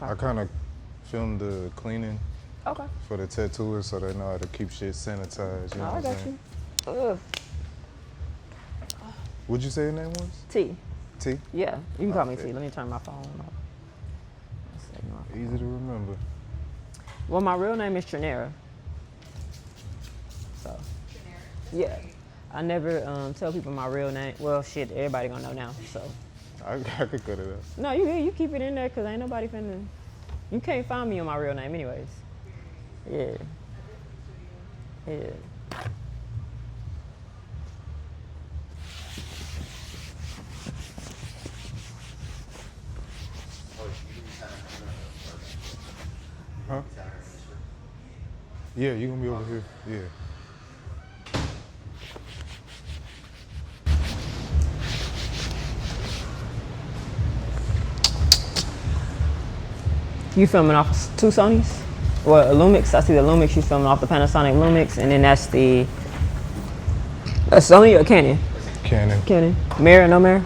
Okay. I kind of filmed the cleaning Okay. for the tattooers so they know how to keep shit sanitized. You know I what got I'm saying? you. Ugh. What'd you say your name was? T. T? Yeah, you can call me Okay. T. Let me turn my phone off. Easy to remember. Well, my real name is Trinera. So, yeah. I never tell people my real name. Well, shit, everybody gonna know now, so. I could cut it up. No, you keep it in there because ain't nobody finna. You can't find me on my real name anyways. Yeah. Yeah. Huh? Yeah, you gonna be over here. Yeah. You filming off two Sonys? Well, a Lumix. I see the Lumix. You filming off the Panasonic Lumix, and then that's the. A Sony or Canon? Canon. Canon. Mirror? No mirror?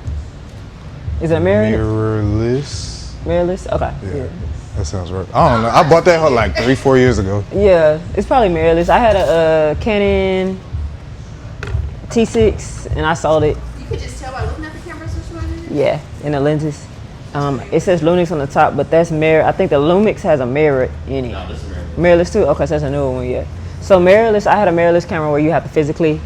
Is it a mirror? Mirrorless. Mirrorless? Okay. Yeah. That sounds right. I don't know. I bought that like 3-4 years ago. Yeah, it's probably mirrorless. I had a Canon T6 and I sold it. You could just tell by looking at the cameras which one it is? Yeah, and the lenses. It says Lumix on the top, but that's mirror. I think the Lumix has a mirror in it. No, this is mirrorless. Mirrorless too? Okay, so that's a newer one, yeah. So mirrorless, I had a mirrorless camera where you have to physically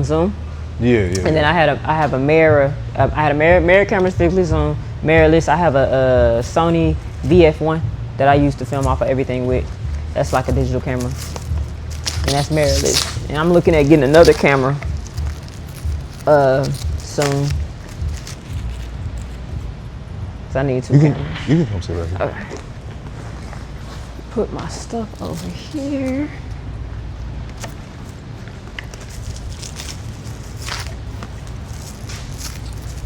zoom. Yeah. And then I have a mirror. I had a mirror camera physically zoom. Mirrorless. I have a Sony VF1 that I used to film off of everything with. That's like a digital camera, and that's mirrorless. And I'm looking at getting another camera soon. So I need two cameras. You can come sit right here. Okay. Put my stuff over here.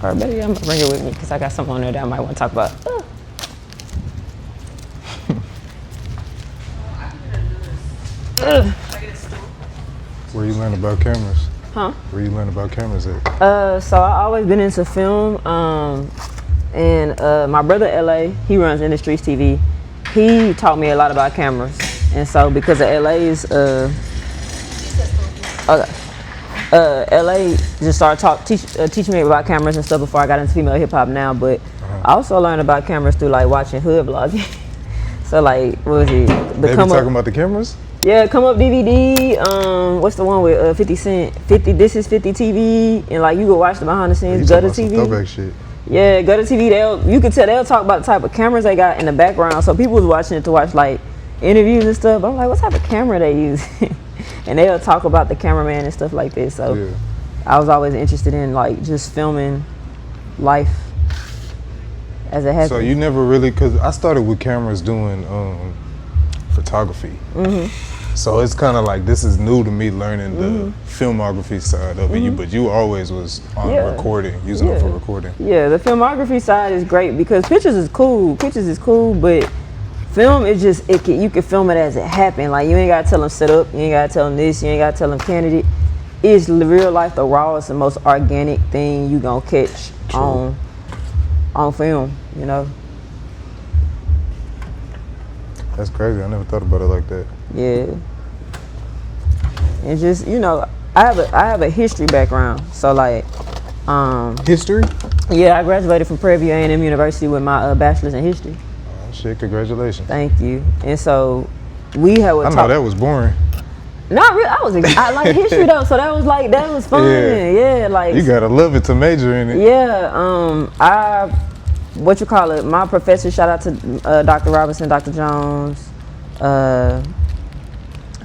Or maybe I'm gonna bring it with me because I got something on there that I might want to talk about. Where you learn about cameras? Huh? Where you learn about cameras at? So I always been into film. And my brother LA, he runs Industries TV. He taught me a lot about cameras. And so because of LA's LA just started teaching me about cameras and stuff before I got into female hip hop now. But I also learned about cameras through like watching hood vlogging. So like, what was it? They be talking about the cameras? Yeah, Come Up DVD. What's the one with 50 Cent? 50. This is 50 TV, and like you go watch the behind the scenes. Gutter TV. Throwback shit. Yeah, Gutter TV. You could tell they'll talk about the type of cameras they got in the background. So people was watching it to watch like interviews and stuff. I'm like, what type of camera they use? And they'll talk about the cameraman and stuff like this. So yeah. I was always interested in like just filming life as it happens. So you never really, cause I started with cameras doing photography. So it's kind of like this is new to me learning the filmography side of it. But you always was on recording, using it for recording. Yeah, the filmography side is great because pictures is cool. Pictures is cool, but film is just you can film it as it happened. Like you ain't gotta tell them set up, you ain't gotta tell them this, you ain't gotta tell them candidate. It's real life, the rawest and most organic thing you gonna catch on film. You know. That's crazy. I never thought about it like that. Yeah. And just, you know, I have a history background. So like history? Yeah, I graduated from Prairie View A&M University with my bachelor's in history. Oh shit, congratulations. Thank you. And so we had I know that was boring. Not really. I like history though, so that was fun. Yeah, like you gotta love it to major in it. Yeah. My professor, shout out to Dr. Robinson, Dr. Jones,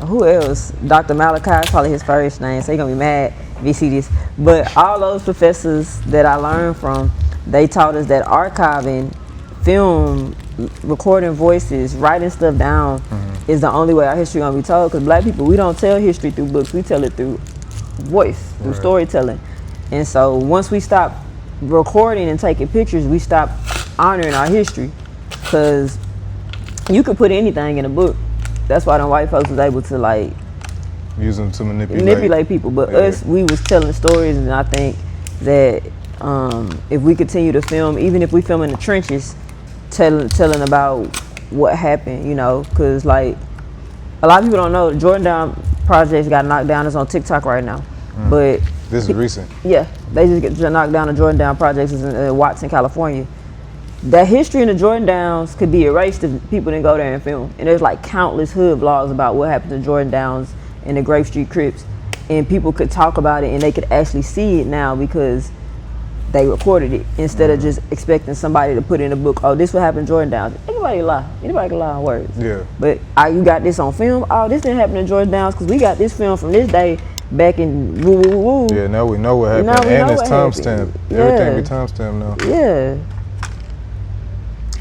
who else? Dr. Malachi is probably his first name, so he's gonna be mad if he see this. But all those professors that I learned from, they taught us that archiving, film, recording voices, writing stuff down is the only way our history gonna be told. Because black people, we don't tell history through books, we tell it through voice, through storytelling. And so once we stop recording and taking pictures, we stop honoring our history. Because you could put anything in a book. That's why them white folks was able to like use them to manipulate people. But us, we was telling stories, and I think that if we continue to film, even if we film in the trenches, telling about what happened, you know, because like a lot of people don't know Jordan Down projects got knocked down. It's on TikTok right now, but This is recent. yeah, they just get knocked down. The Jordan Down projects is in Watson, California. That history in the Jordan Downs could be erased if people didn't go there and film. And there's like countless hood vlogs about what happened to Jordan Downs and the Grape Street Crips, and people could talk about it and they could actually see it now because they recorded it instead of just expecting somebody to put in a book. Oh, this what happened to Jordan Downs. Anybody lie? Anybody can lie on words. Yeah. But you got this on film. Oh, this didn't happen to Jordan Downs because we got this film from this day back in woo woo woo. Yeah, now we know what happened. Now we and know it's what timestamped. happened. Everything Yeah. be timestamped now. Yeah.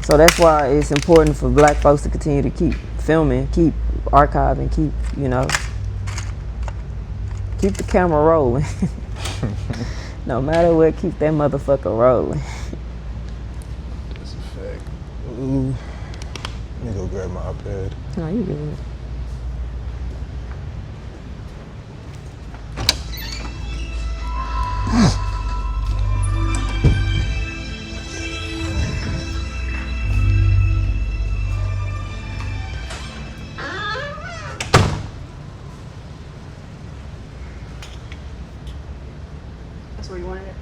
So that's why it's important for black folks to continue to keep filming, keep archiving, keep, you know, keep the camera rolling. No matter what, keep that motherfucker rolling. That's a fact. Ooh. Let me go grab my iPad. No, you good. That's where you wanted it?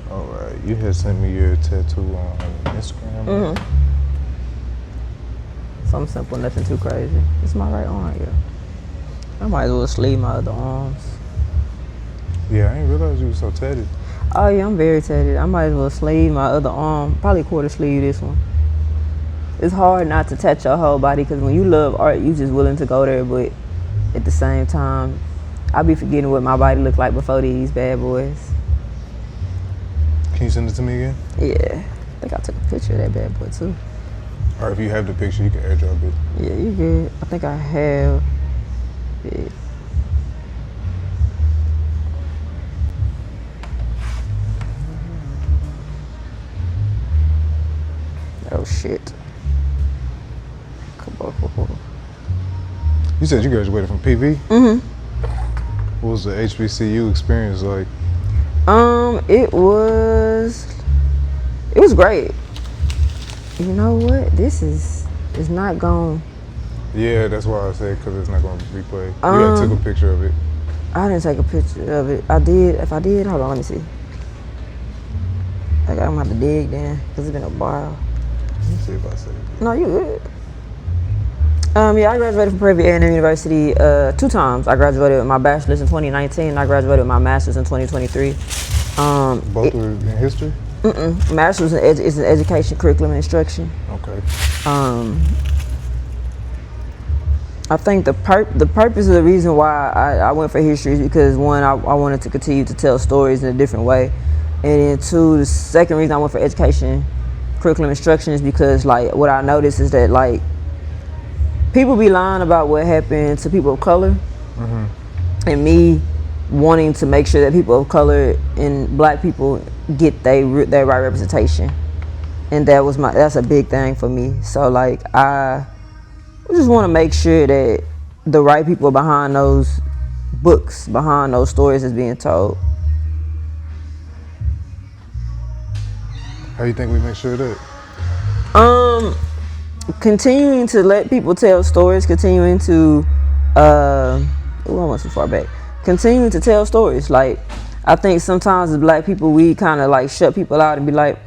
All right, you had sent me your tattoo on Instagram. Something simple, nothing too crazy. It's my right arm, yeah. I might as well sleeve my other arms. Yeah, I didn't realize you were so tatted. Oh yeah, I'm very tatted. I might as well sleeve my other arm. Probably quarter sleeve this one. It's hard not to touch your whole body because when you love art, you just willing to go there. But at the same time, I be forgetting what my body looked like before these bad boys. Can you send it to me again? Yeah, I think I took a picture of that bad boy too. Or if you have the picture, you can airdrop it. Yeah, you good. I think I have it. Oh shit. Come on. You said you graduated from PV? Mm-hmm. What was the HBCU experience like? It was great. You know what? This is not going. Yeah, that's why I said because it's not going to replay. You had took a picture of it. I didn't take a picture of it. I did. If I did, hold on, let me see. Like I'm gonna have to dig then, cause it's been a while. Let me see if I saved it. No, you good. Yeah, I graduated from Prairie A&M University 2 times. I graduated with my bachelor's in 2019. And I graduated with my master's in 2023. Both were in history? Master's is in education, curriculum, and instruction. Okay. I think the purpose of the reason why I went for history is because one, I wanted to continue to tell stories in a different way, and then 2, the second reason I went for education, curriculum, instruction is because like what I noticed is that like people be lying about what happened to people of color, and me wanting to make sure that people of color and black people get their right representation, and that's a big thing for me. So like I just want to make sure that the right people behind those books, behind those stories is being told. How do you think we make sure of that? Continuing to let people tell stories, continuing to I went too far back. Continuing to tell stories. Like I think sometimes as black people we kind of like shut people out and be like,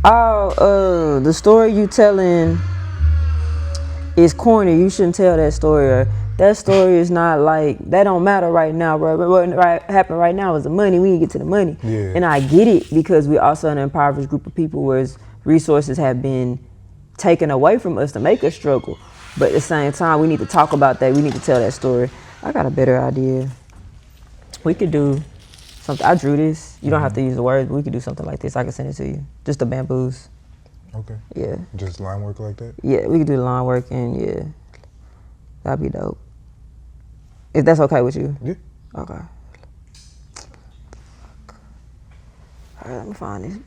the story you telling is corny. You shouldn't tell that story. Or that story is not like, that don't matter right now, bro. But what happened right now is the money. We need to get to the money. Yeah. And I get it because we're also an impoverished group of people where resources have been taken away from us to make us struggle. But at the same time, we need to talk about that. We need to tell that story. I got a better idea. We could do something. I drew this. You don't have to use the words, but we could do something like this. I can send it to you. Just the bamboos. Okay. Yeah. Just line work like that? Yeah, we could do the line work and yeah. That'd be dope. If that's okay with you? Yeah. Okay. All right, let me find this.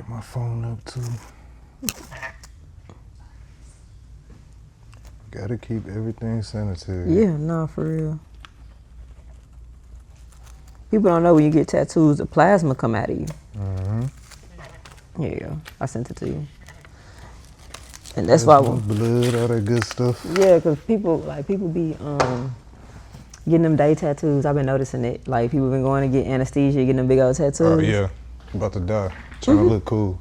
Got my phone up too. Gotta keep everything sanitary. Yeah, no, for real. People don't know when you get tattoos, the plasma come out of you. Yeah, I sent it to you. And that's why. Blood, all that good stuff. Yeah, because people be getting them day tattoos. I've been noticing it. Like people been going to get anesthesia, getting them big old tattoos. Oh yeah, about to die. Trying to look cool.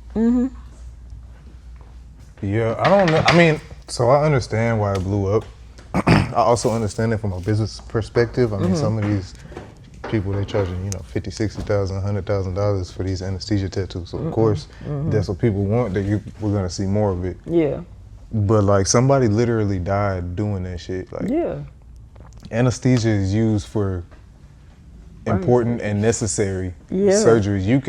Yeah, I don't know. I mean, so I understand why it blew up. I also understand it from a business perspective. I mean, some of these people, they charging, you know, $50,000, $60,000, $100,000 for these anesthesia tattoos. So of course, that's what people want. We're gonna see more of it. Yeah. But like somebody literally died doing that shit. Like Yeah. anesthesia is used for important and necessary Yeah. surgeries. You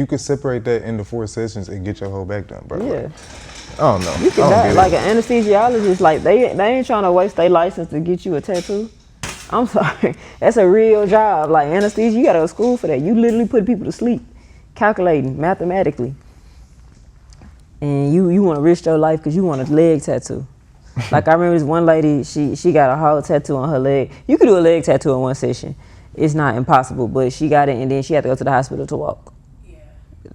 could separate that into 4 sessions and get your whole back done, bro. Yeah. Like, I don't know. You can die. Like an anesthesiologist, like they ain't trying to waste their license to get you a tattoo. I'm sorry. That's a real job. Like anesthesia, you gotta go to school for that. You literally put people to sleep, calculating mathematically. And you want to risk your life because you want a leg tattoo. Like I remember this one lady, she got a whole tattoo on her leg. You could do a leg tattoo in one session. It's not impossible, but she got it and then she had to go to the hospital to walk. Yeah.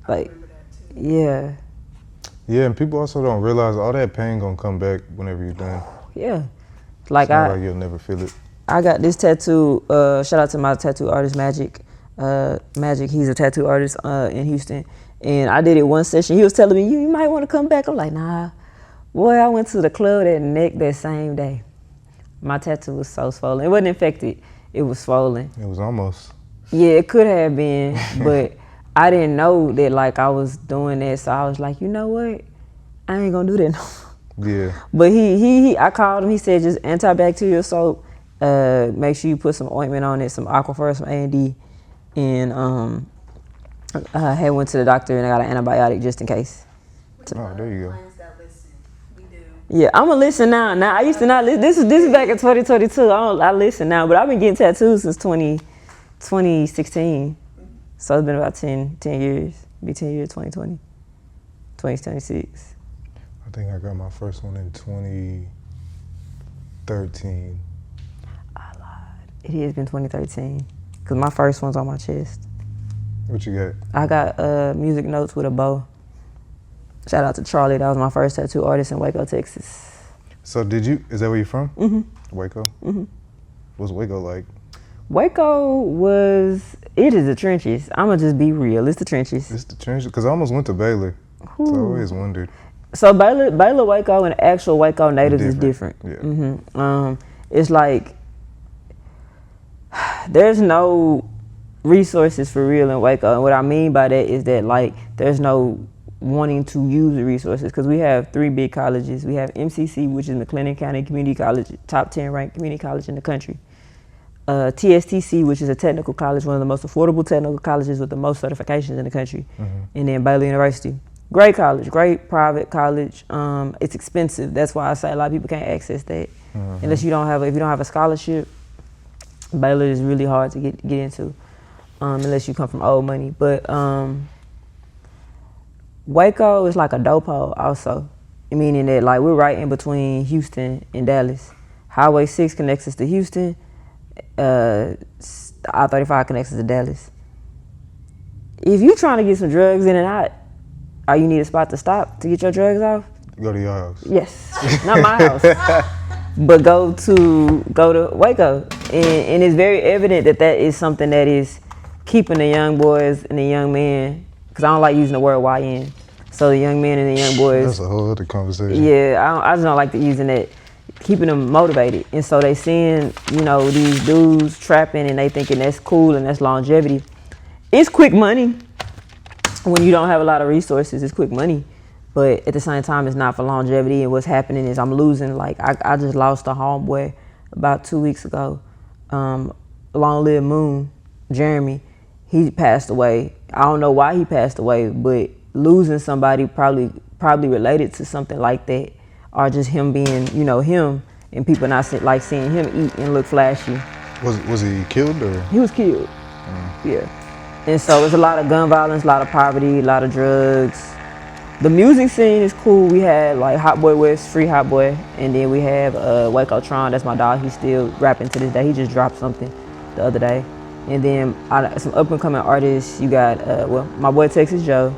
Like, I remember that too. yeah. Yeah, and people also don't realize all that pain gonna come back whenever you're done. Yeah. Like It's not like you'll never feel it. I got this tattoo, shout out to my tattoo artist, Magic. Magic, he's a tattoo artist in Houston. And I did it one session. He was telling me, you might want to come back. I'm like, nah. Boy, I went to the club that neck that same day. My tattoo was so swollen. It wasn't infected. It was swollen. It was almost. Yeah, it could have been, but I didn't know that like I was doing that. So I was like, you know what? I ain't gonna do that no more. Yeah. But I called him. He said just antibacterial soap. Make sure you put some ointment on it, some Aquaphor, some A&D, and I had went to the doctor and I got an antibiotic just in case. Oh, there you go. Clients that listen, we do. Yeah, I'm a listen now. Now I used to not listen. This is back in 2022. I listen now, but I've been getting tattoos since 2016. So it's been about 10 years. Be 10 years, 2020, 2026. I think I got my first one in 2013. I lied. It has been 2013 because my first one's on my chest. What you got? I got music notes with a bow. Shout out to Charlie. That was my first tattoo artist in Waco, Texas. So is that where you're from? Mm-hmm. Waco? Mm-hmm. What's Waco like? Waco it is the trenches. I'ma just be real. It's the trenches. It's the trenches, because I almost went to Baylor. Ooh. So I always wondered. So Baylor, Waco, and actual Waco natives is different. Yeah. Mm-hmm. It's like there's no resources for real in Waco, and what I mean by that is that like there's no wanting to use the resources because we have 3 big colleges. We have MCC, which is McLennan County Community College, top 10 ranked community college in the country. TSTC, which is a technical college, one of the most affordable technical colleges with the most certifications in the country. And then Baylor University. Great college, great private college. It's expensive. That's why I say a lot of people can't access that unless you don't have a scholarship. Baylor is really hard to get into unless you come from old money. But Waco is like a dopo also, meaning that like we're right in between Houston and Dallas. Highway 6 connects us to Houston. I-35 connects us to Dallas. If you're trying to get some drugs in and out, or you need a spot to stop to get your drugs off, Go to your house. yes, not my house, but go to Waco, and it's very evident that is something that is keeping the young boys and the young men, because I don't like using the word YN, so the young men and the young boys. That's a whole other conversation. Yeah, I just don't like using that. Keeping them motivated, and so they seeing these dudes trapping, and they thinking that's cool and that's longevity. It's quick money when you don't have a lot of resources. It's quick money, but at the same time, it's not for longevity. And what's happening is I'm losing. Like I just lost a homeboy about 2 weeks ago. Long live Moon, Jeremy. He passed away. I don't know why he passed away, but losing somebody probably related to something like that. Or just him being, him, and people not seeing him eat and look flashy. Was he killed or? He was killed. Yeah. And so it's a lot of gun violence, a lot of poverty, a lot of drugs. The music scene is cool. We had like Hot Boy West, Free Hot Boy, and then we have Waco Tron. That's my dog. He's still rapping to this day. He just dropped something the other day. And then some up and coming artists. You got my boy Texas Joe.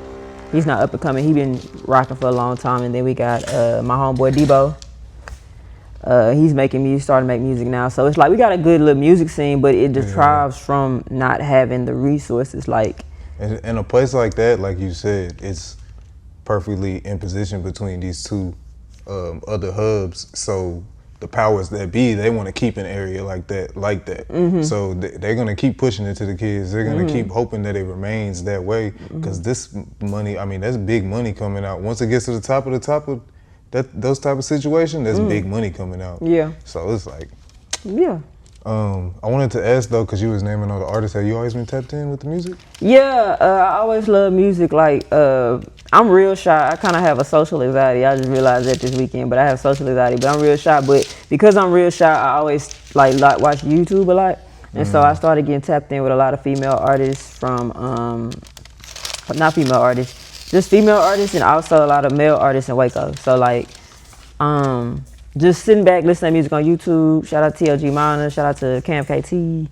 He's not up and coming. He been rocking for a long time. And then we got my homeboy Debo. He's making music, starting to make music now. So it's like we got a good little music scene, but it deprives from not having the resources. Like, in a place like that, like you said, it's perfectly in position between these two other hubs. So the powers that be, they want to keep an area like that. Mm-hmm. So they're gonna keep pushing it to the kids. They're gonna keep hoping that it remains that way, because this money, I mean, that's big money coming out. Once it gets to the top of those type of situations, there's big money coming out. Yeah. So it's like, yeah. I wanted to ask though, because you was naming all the artists, have you always been tapped in with the music? Yeah, I always love music. Like, I'm real shy. I kind of have a social anxiety. I just realized that this weekend, but I have social anxiety, but I'm real shy. But because I'm real shy, I always like watch YouTube a lot. And so I started getting tapped in with a lot of female artists from, not female artists, just female artists, and also a lot of male artists in Waco. So like, just sitting back, listening to music on YouTube. Shout out to TLG Mana, shout out to Cam KT.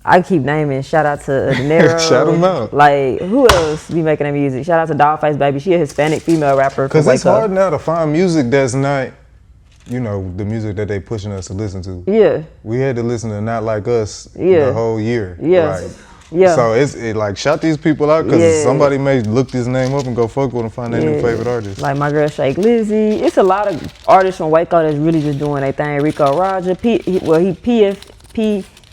I keep naming. Shout out to De Niro. Shout them out. Like, who else be making that music? Shout out to Dollface Baby. She a Hispanic female rapper. Because it's hard now to find music that's not, you know, the music that they pushing us to listen to. Yeah. We had to listen to Not Like Us the whole year. Yeah. Like, yeah. So it like, shout these people out, because somebody may look this name up and go fuck with them and find their new favorite artist. Like my girl Shake Lizzie. It's a lot of artists from Waco that's really just doing their thing. Rico Roger, he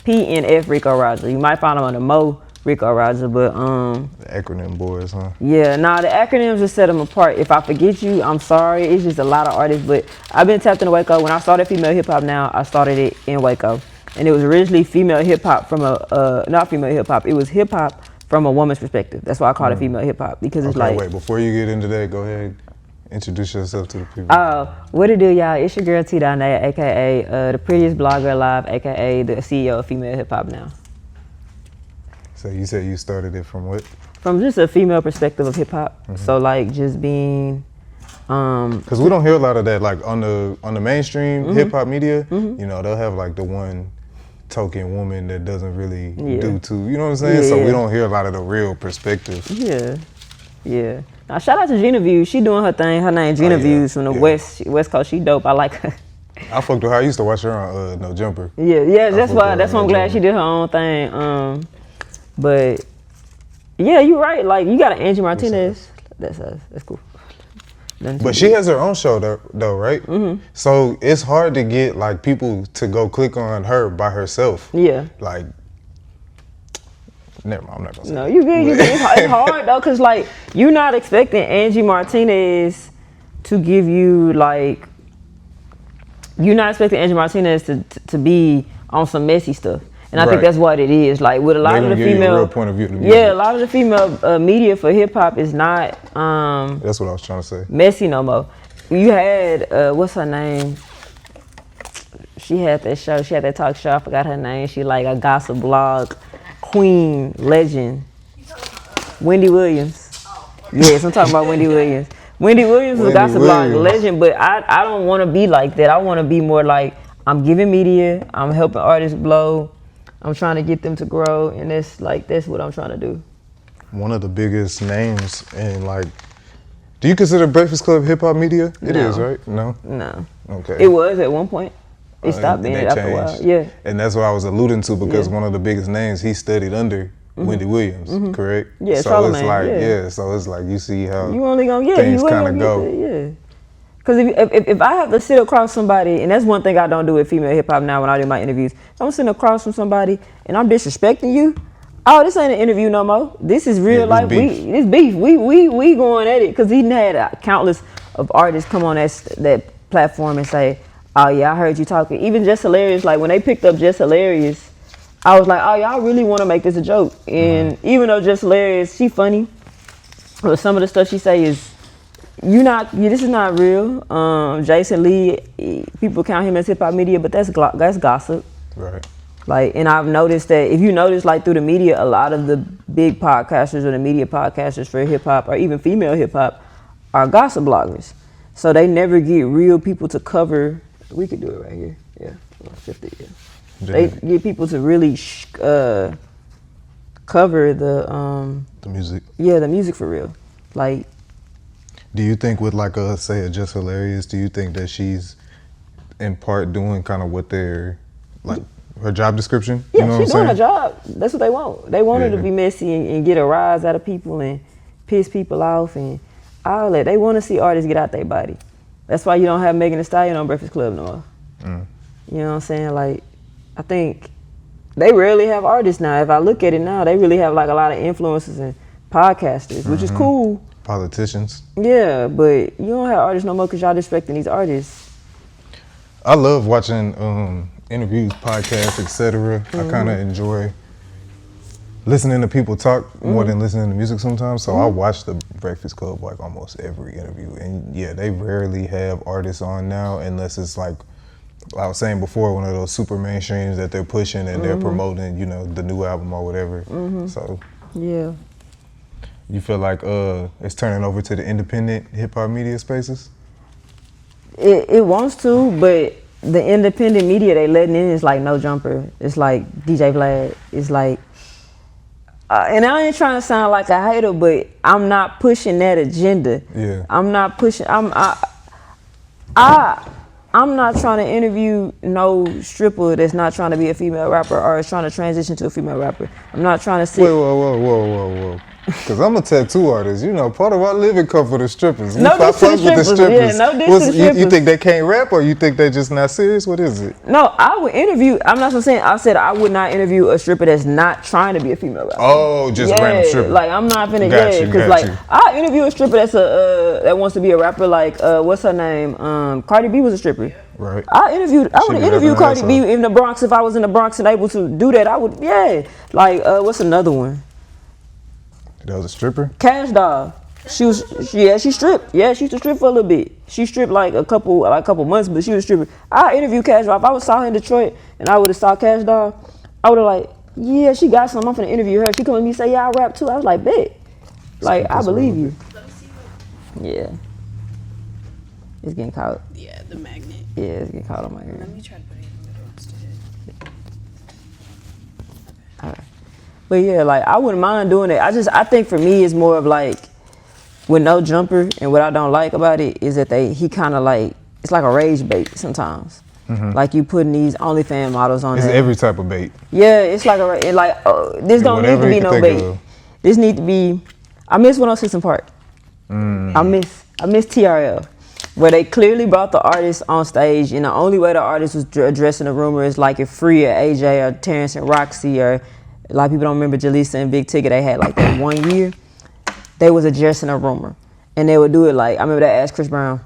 PNF Rico Roger. You might find him under Mo Rico Roger, but The acronym boys, huh? yeah, nah, the acronyms just set them apart. If I forget you, I'm sorry. It's just a lot of artists, but I've been tapped in Waco. When I started Female Hip Hop Now, I started it in Waco. And it was originally female hip hop from not female hip hop. It was hip hop from a woman's perspective. That's why I call it female hip hop, because it's like. Wait, before you get into that, go ahead, introduce yourself to the people. What it do, y'all? It's your girl T.Donae, aka the prettiest blogger alive, aka the CEO of Female Hip Hop Now. So you said you started it from what? From just a female perspective of hip hop. So like just being. Because we don't hear a lot of that, like on the mainstream hip hop media. You know, they'll have like the one token woman that doesn't really do too, you know what I'm saying? So we don't hear a lot of the real perspective. Yeah. Now shout out to Gina Views. She doing her thing. Her name Gina Views from the West Coast. She dope. I like her. I fucked with her. I used to watch her on No Jumper. Yeah. That's why I'm glad she did her own thing. But yeah, you're right. Like you got an Angie Martinez. That's cool. But she has her own show though, right? So it's hard to get like people to go click on her by herself. Yeah. Like, never mind, I'm not gonna say No, that. you good. It's hard though, cause like you're not expecting Angie Martinez to give you like. You're not expecting Angie Martinez to be on some messy stuff. And I think that's what it is. Like with a lot of the female, real point of view of the music. a lot of the female media for hip hop is not That's what I was trying to say. messy no more. You had what's her name? She had that show. She had that talk show. I forgot her name. She like a gossip blog queen legend. Wendy Williams. Yes, I'm talking about Wendy Williams. Wendy Williams is a gossip blog legend, but I don't want to be like that. I want to be more like I'm giving media. I'm helping artists blow. I'm trying to get them to grow, and that's what I'm trying to do. One of the biggest names in like, do you consider Breakfast Club hip hop media? It is, right? No? No. Okay. It was at one point. It stopped being it after a while. Yeah. And that's what I was alluding to, because one of the biggest names he studied under Wendy Williams, correct? Yeah, so Charlamagne, it's like so it's like you see how you only gonna things kind of go. Because if I have to sit across somebody, and that's one thing I don't do with Female Hip Hop Now when I do my interviews, if I'm sitting across from somebody and I'm disrespecting you, oh, this ain't an interview no more. This is real life. This beef. We going at it, because he had countless of artists come on that platform and say, oh yeah, I heard you talking. Even Just Hilarious, like when they picked up Just Hilarious, I was like, oh, y'all really want to make this a joke. And even though Just Hilarious, she funny, but some of the stuff she say is, this is not real. Jason Lee, people count him as hip hop media, but that's gossip. Right. Like, and I've noticed that if you notice, like through the media, a lot of the big podcasters or the media podcasters for hip hop or even female hip hop are gossip bloggers. So they never get real people to cover. We could do it right here. Yeah, we'll shift it. Yeah. They get people to really cover the music. Yeah, the music for real. Like, do you think with like say a Just Hilarious, do you think that she's in part doing kind of what they're like her job description? Yeah, you know she's what I'm doing saying? her job. That's what they want. They want her to be messy and get a rise out of people and piss people off and all that. They want to see artists get out their body. That's why you don't have Megan Thee Stallion on Breakfast Club no more. You know what I'm saying? Like, I think they rarely have artists now. If I look at it now, they really have like a lot of influencers and podcasters, which is cool. Politicians. Yeah, but you don't have artists no more because y'all disrespecting these artists. I love watching interviews, podcasts, etc. I kind of enjoy listening to people talk more than listening to music sometimes. So I watch the Breakfast Club like almost every interview. And yeah, they rarely have artists on now unless it's like I was saying before, one of those super mainstreams that they're pushing and they're promoting, you know, the new album or whatever. So yeah, you feel like it's turning over to the independent hip hop media spaces? it wants to, but the independent media they letting in is like No Jumper. It's like DJ Vlad. It's like, and I ain't trying to sound like a hater, but I'm not pushing that agenda. Yeah. I'm not pushing. I'm not trying to interview no stripper that's not trying to be a female rapper or is trying to transition to a female rapper. I'm not trying to sit. Whoa. Because I'm a tattoo artist. You know, part of our living come for the strippers. No diss to the strippers. Yeah, no diss to the strippers. You think they can't rap or you think they just not serious? What is it? No, I would interview. I'm not saying. I said I would not interview a stripper that's not trying to be a female rapper. Oh, just random stripper. Like I'm not finna Got like you. I interview a stripper that's that wants to be a rapper. Like what's her name? Cardi B was a stripper. Right. I would interview Cardi B in the Bronx if I was in the Bronx and able to do that. I would. Yeah. Like what's another one? That was a stripper? Cash Doll. She stripped. Yeah, she used to strip for a little bit. She stripped like a couple months, but she was stripping. I interviewed Cash Doll. If I saw her in Detroit and I would have saw Cash Doll, I would have like, yeah, she got something. I'm finna interview her. She come with me and say, yeah, I rap too. I was like, bet. Like, I believe you. Yeah. It's getting caught. Yeah, the magnet. Yeah, it's getting caught on my ear. Let me try to put it in the middle instead. All right. But yeah, like I wouldn't mind doing it. I think for me it's more of like with No Jumper, and what I don't like about it is that he kind of like, it's like a rage bait sometimes. Like you putting these OnlyFans models on It's there. every type of bait. Yeah, it's like this don't need to be no bait. This need to be. I miss 106 in Park. I miss TRL, where they clearly brought the artist on stage, and the only way the artist was addressing the rumor is like if Free or AJ or Terrence and Roxy, or a lot of people don't remember Jaleesa and Big Ticket. They had like that 1 year. They was addressing a rumor, and they would do it like, I remember they asked Chris Brown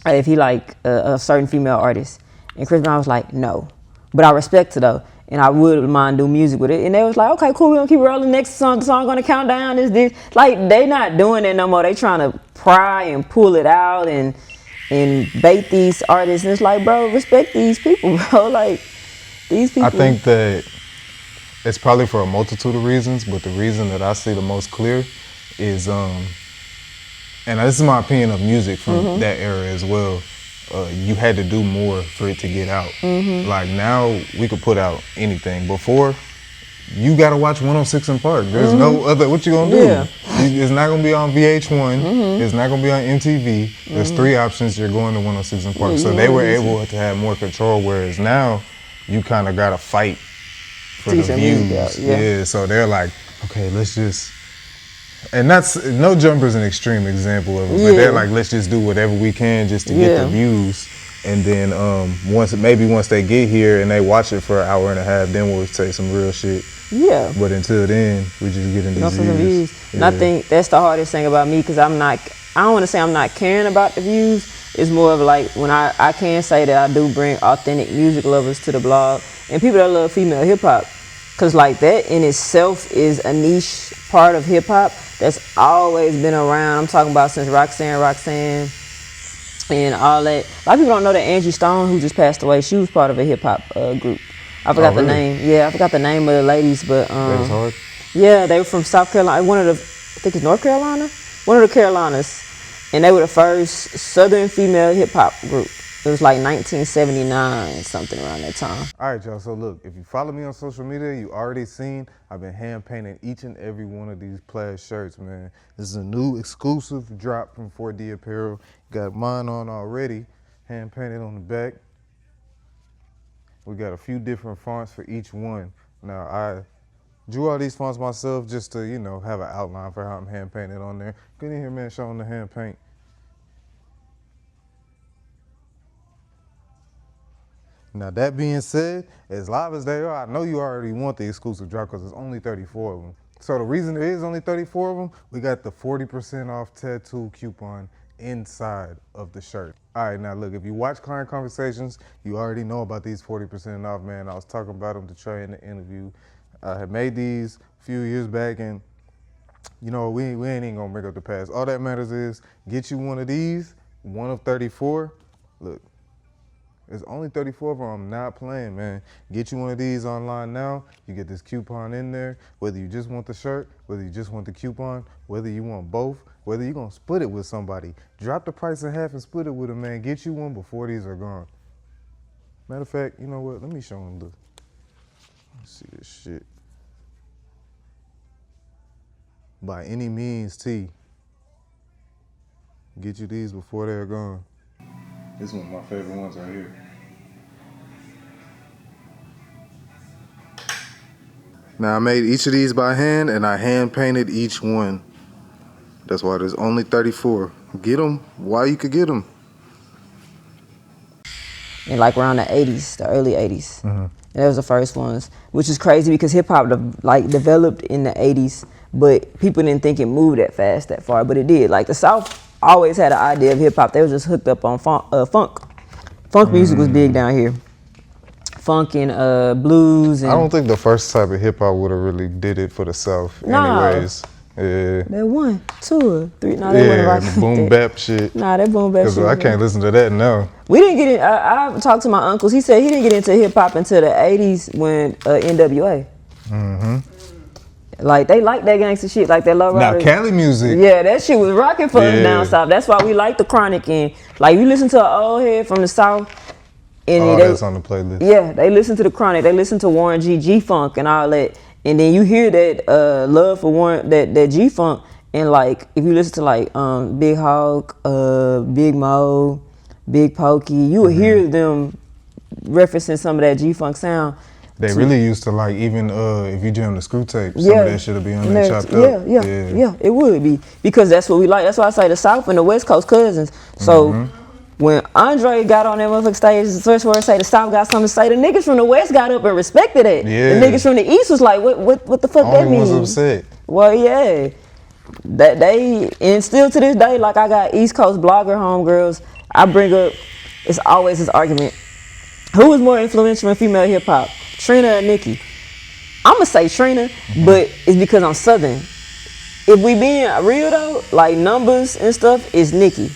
if he like a certain female artist, and Chris Brown was like, no, but I respect it though, and I would mind do music with it. And they was like, okay, cool, we're gonna keep rolling. Next song gonna count down. This. Like, they not doing that no more. They trying to pry and pull it out and bait these artists. And it's like, bro, respect these people, bro. Like, these people. I think that it's probably for a multitude of reasons, but the reason that I see the most clear is, and this is my opinion of music from that era as well, you had to do more for it to get out. Like now, we could put out anything. Before, you gotta watch 106 in Park. There's no other, what you gonna do? Yeah. It's not gonna be on VH1, it's not gonna be on MTV. There's three options, you're going to 106 in Park. So they were able to have more control, whereas now, you kinda gotta fight for the views. Yeah, so they're like, okay, let's just, and that's, No Jumper's an extreme example of it, but they're like, let's just do whatever we can just to get the views. And then once they get here and they watch it for an hour and a half, then we'll say some real shit. Yeah. But until then, we just getting these views. And I think that's the hardest thing about me, because I don't want to say I'm not caring about the views. It's more of like, when I can say that I do bring authentic music lovers to the blog and people that love female hip hop. Cause like that in itself is a niche part of hip hop that's always been around. I'm talking about since Roxanne and all that. A lot of people don't know that Angie Stone, who just passed away, she was part of a hip hop group. I forgot the name. Yeah, I forgot the name of the ladies, but That was hard. yeah, they were from South Carolina. I think it's North Carolina, one of the Carolinas. and they were the first Southern female hip hop group. It was like 1979, something around that time. All right, y'all, so look, if you follow me on social media, you already seen I've been hand painting each and every one of these plaid shirts, man. This is a new exclusive drop from 4D Apparel. Got mine on already, hand painted on the back. We got a few different fonts for each one. Now, I drew all these fonts myself just to, you know, have an outline for how I'm hand painted on there. Get in here, man, showing the hand paint. Now, that being said, as live as they are, I know you already want the exclusive drop because there's only 34 of them. So the reason there is only 34 of them, we got the 40% off tattoo coupon inside of the shirt. All right, now look, if you watch Client Conversations, you already know about these 40% off, man. I was talking about them to Trey in the interview. I had made these a few years back, and you know, we ain't even gonna bring up the past. All that matters is get you one of these, one of 34. Look, there's only 34 of them. I'm not playing, man. Get you one of these online now. You get this coupon in there. Whether you just want the shirt, whether you just want the coupon, whether you want both, whether you're going to split it with somebody. Drop the price in half and split it with them, man. Get you one before these are gone. Matter of fact, you know what? Let me show them the. Let's see this shit. By any means, T. Get you these before they're gone. This is one of my favorite ones right here. Now I made each of these by hand and I hand painted each one. That's why there's only 34. Get them while you could get them. And like around the 80s, the early 80s. And that was the first ones, which is crazy because hip hop like developed in the 80s, but people didn't think it moved that fast, that far, but it did. Like the South always had an idea of hip hop. They were just hooked up on funk. Funk music was big down here. Funk and blues. And I don't think the first type of hip hop would have really did it for the South, anyways. Yeah. They won 2 or 3. No, they yeah, won boom bap shit. Nah, that boom bap shit. Because I can't listen to that now. We didn't get in. I talked to my uncles. He said he didn't get into hip hop until the 80s when NWA. Like they like that gangster shit, like that low rider. Now Cali music. Yeah, that shit was rocking for us down south. That's why we like the Chronic, and like you listen to an old head from the South. And that's on the playlist. Yeah, they listen to the Chronic. They listen to Warren G Funk and all that. And then you hear that love for Warren, that G Funk, and like if you listen to like Big Hawk, Big Mo, Big Pokey, you will hear them referencing some of that G Funk sound. They really used to like even if you jam the screw tape, some of that shit'll be on there chopped up. Yeah, it would be because that's what we like. That's why I say the South and the West Coast cousins. So. When Andre got on that motherfucking stage, the first word say the South got something to say. The niggas from the West got up and respected it. Yeah. The niggas from the East was like, what the fuck that means? Only ones upset. Well, yeah. That they, and still to this day, like I got East Coast blogger homegirls, I bring up, it's always this argument. Who was more influential in female hip hop, Trina or Nicki? I'ma say Trina, but it's because I'm Southern. If we being real though, like numbers and stuff, it's Nicki.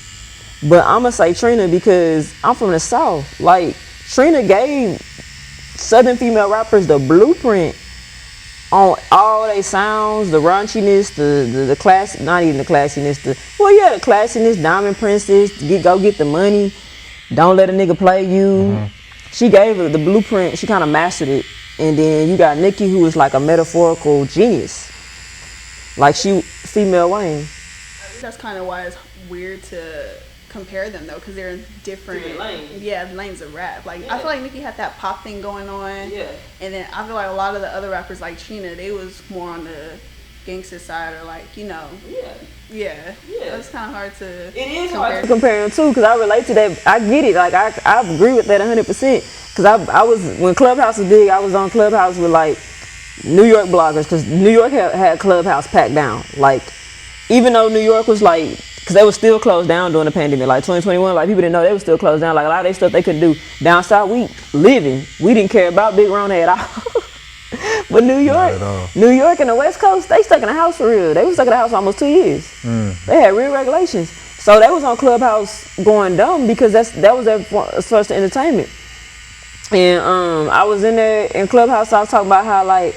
But I'ma say Trina because I'm from the South. Like Trina gave Southern female rappers the blueprint on all they sounds, the raunchiness, the class, not even the classiness, the classiness, Diamond Princess, go get the money, don't let a nigga play you. She gave her the blueprint, she kind of mastered it. And then you got Nicki, who is like a metaphorical genius. Like she, female Wayne. That's kind of why it's weird to compare them though, because they're in different lanes. Yeah, lanes of rap. Like I feel like Nicki had that pop thing going on. Yeah. And then I feel like a lot of the other rappers like Trina, they was more on the gangster side or like, you know. Yeah. That's kind of hard to. It is hard to compare them too, because I relate to that. I get it. Like I agree with that 100%. Because I was, when Clubhouse was big, I was on Clubhouse with like New York bloggers, because New York had Clubhouse packed down. Like even though New York was like, because they were still closed down during the pandemic, like 2021, like people didn't know they were still closed down. Like a lot of their stuff they couldn't do. Down south, we living. We didn't care about Big Rona at all. But New York and the West Coast, they stuck in the house for real. They was stuck in the house for almost 2 years. They had real regulations. So they was on Clubhouse going dumb because that was their source of entertainment. And I was in there in Clubhouse, I was talking about how like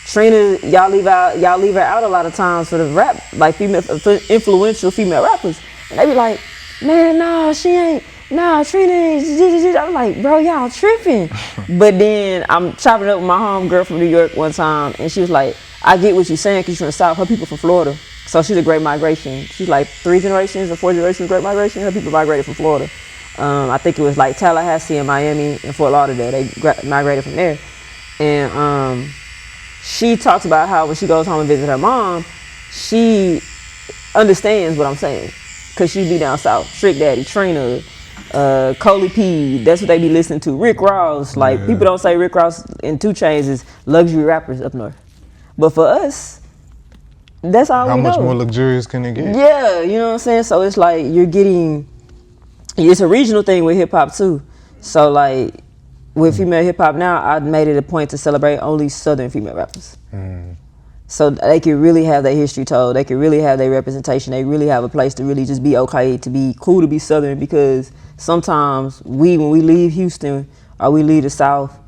Trina, y'all leave her out a lot of times for the rap, like influential female rappers. And they be like, man, no, she ain't. Nah, Trina ain't. I'm like, bro, y'all tripping. But then I'm chopping up with my homegirl from New York one time, and she was like, I get what you're saying because you're from the South. Her people from Florida. So she's a great migration. She's like 3 generations or 4 generations great migration. Her people migrated from Florida. I think it was like Tallahassee and Miami and Fort Lauderdale. They migrated from there. And she talks about how when she goes home and visit her mom, she understands what I'm saying. Because she be down south. Trick Daddy, Trina, Coley P, that's what they be listening to. Rick Ross, like people don't say Rick Ross and 2 Chainz is luxury rappers up north. But for us, that's all we know. How much more luxurious can it get? Yeah, you know what I'm saying? So it's like you're getting, it's a regional thing with hip hop too. So like with Female Hip Hop Now, I made it a point to celebrate only Southern female rappers. So they can really have their history told. They can really have their representation. They really have a place to really just be okay, to be cool to be Southern, because sometimes when we leave Houston or we leave the South,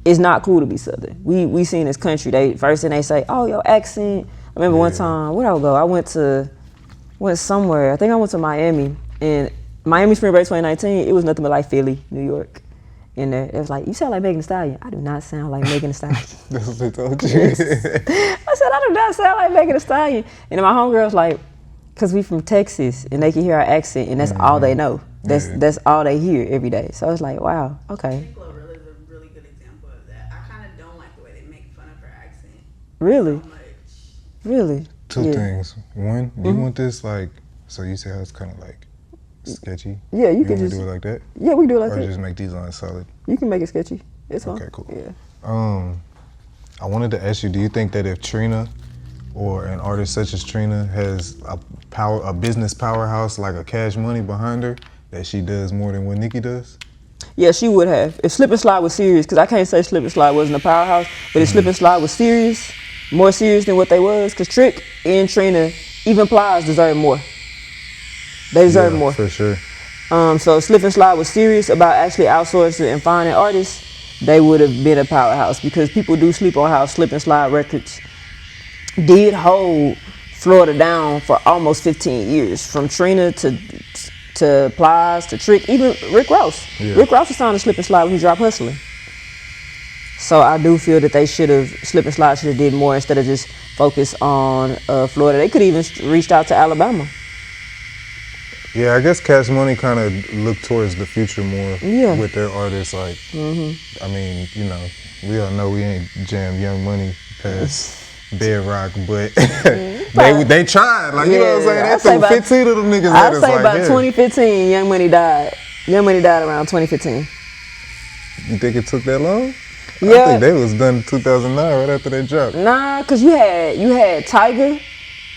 it's not cool to be Southern. We see in this country, first thing they say, oh, your accent. I remember one time, where'd I go? I went somewhere. I think I went to Miami, and Miami Spring Break 2019, it was nothing but like Philly, New York. In there, it was like, you sound like Megan Thee Stallion. I do not sound like Megan Thee Stallion. That's what they told you. I said, I do not sound like Megan Thee Stallion. And then my homegirl's like, because we from Texas and they can hear our accent and that's all they know. That's all they hear every day. So it's like, wow, okay. Glorilla is a really good example of that. I kind of don't like the way they make fun of her accent. Really? So much. Really? 2 things. One, you want this like, so you say how it's kind of like sketchy? Yeah, you can just just do it like that? Yeah, we do it like or that. Or just make these lines solid? You can make it sketchy. It's fine. Okay, cool. Yeah. I wanted to ask you, do you think that if Trina or an artist such as Trina has a business powerhouse like a Cash Money behind her, that she does more than what Nicki does? Yeah, she would have. If Slip and Slide was serious, because I can't say Slip and Slide wasn't a powerhouse, but if Slip and Slide was serious, more serious than what they was, because Trick and Trina, even Plies deserve more. They deserve more. For sure. So if Slip and Slide was serious about actually outsourcing and finding artists, they would have been a powerhouse, because people do sleep on how Slip and Slide Records did hold Florida down for almost 15 years, from Trina to Plies to Trick, even Rick Ross. Yeah. Rick Ross was signed to Slip and Slide when he dropped Hustling. So I do feel that they Slip and Slide should have did more instead of just focus on Florida. They could even reached out to Alabama. Yeah, I guess Cash Money kind of look towards the future more with their artists. Like, I mean, you know, we all know we ain't jammed Young Money past Bedrock, but they tried. Like, you know what I'm saying? They threw 15 of them niggas at us. I'd say about 2015, Young Money died. Young Money died around 2015. You think it took that long? Yeah. I think they was done in 2009, right after they dropped. Nah, cause you had Tiger.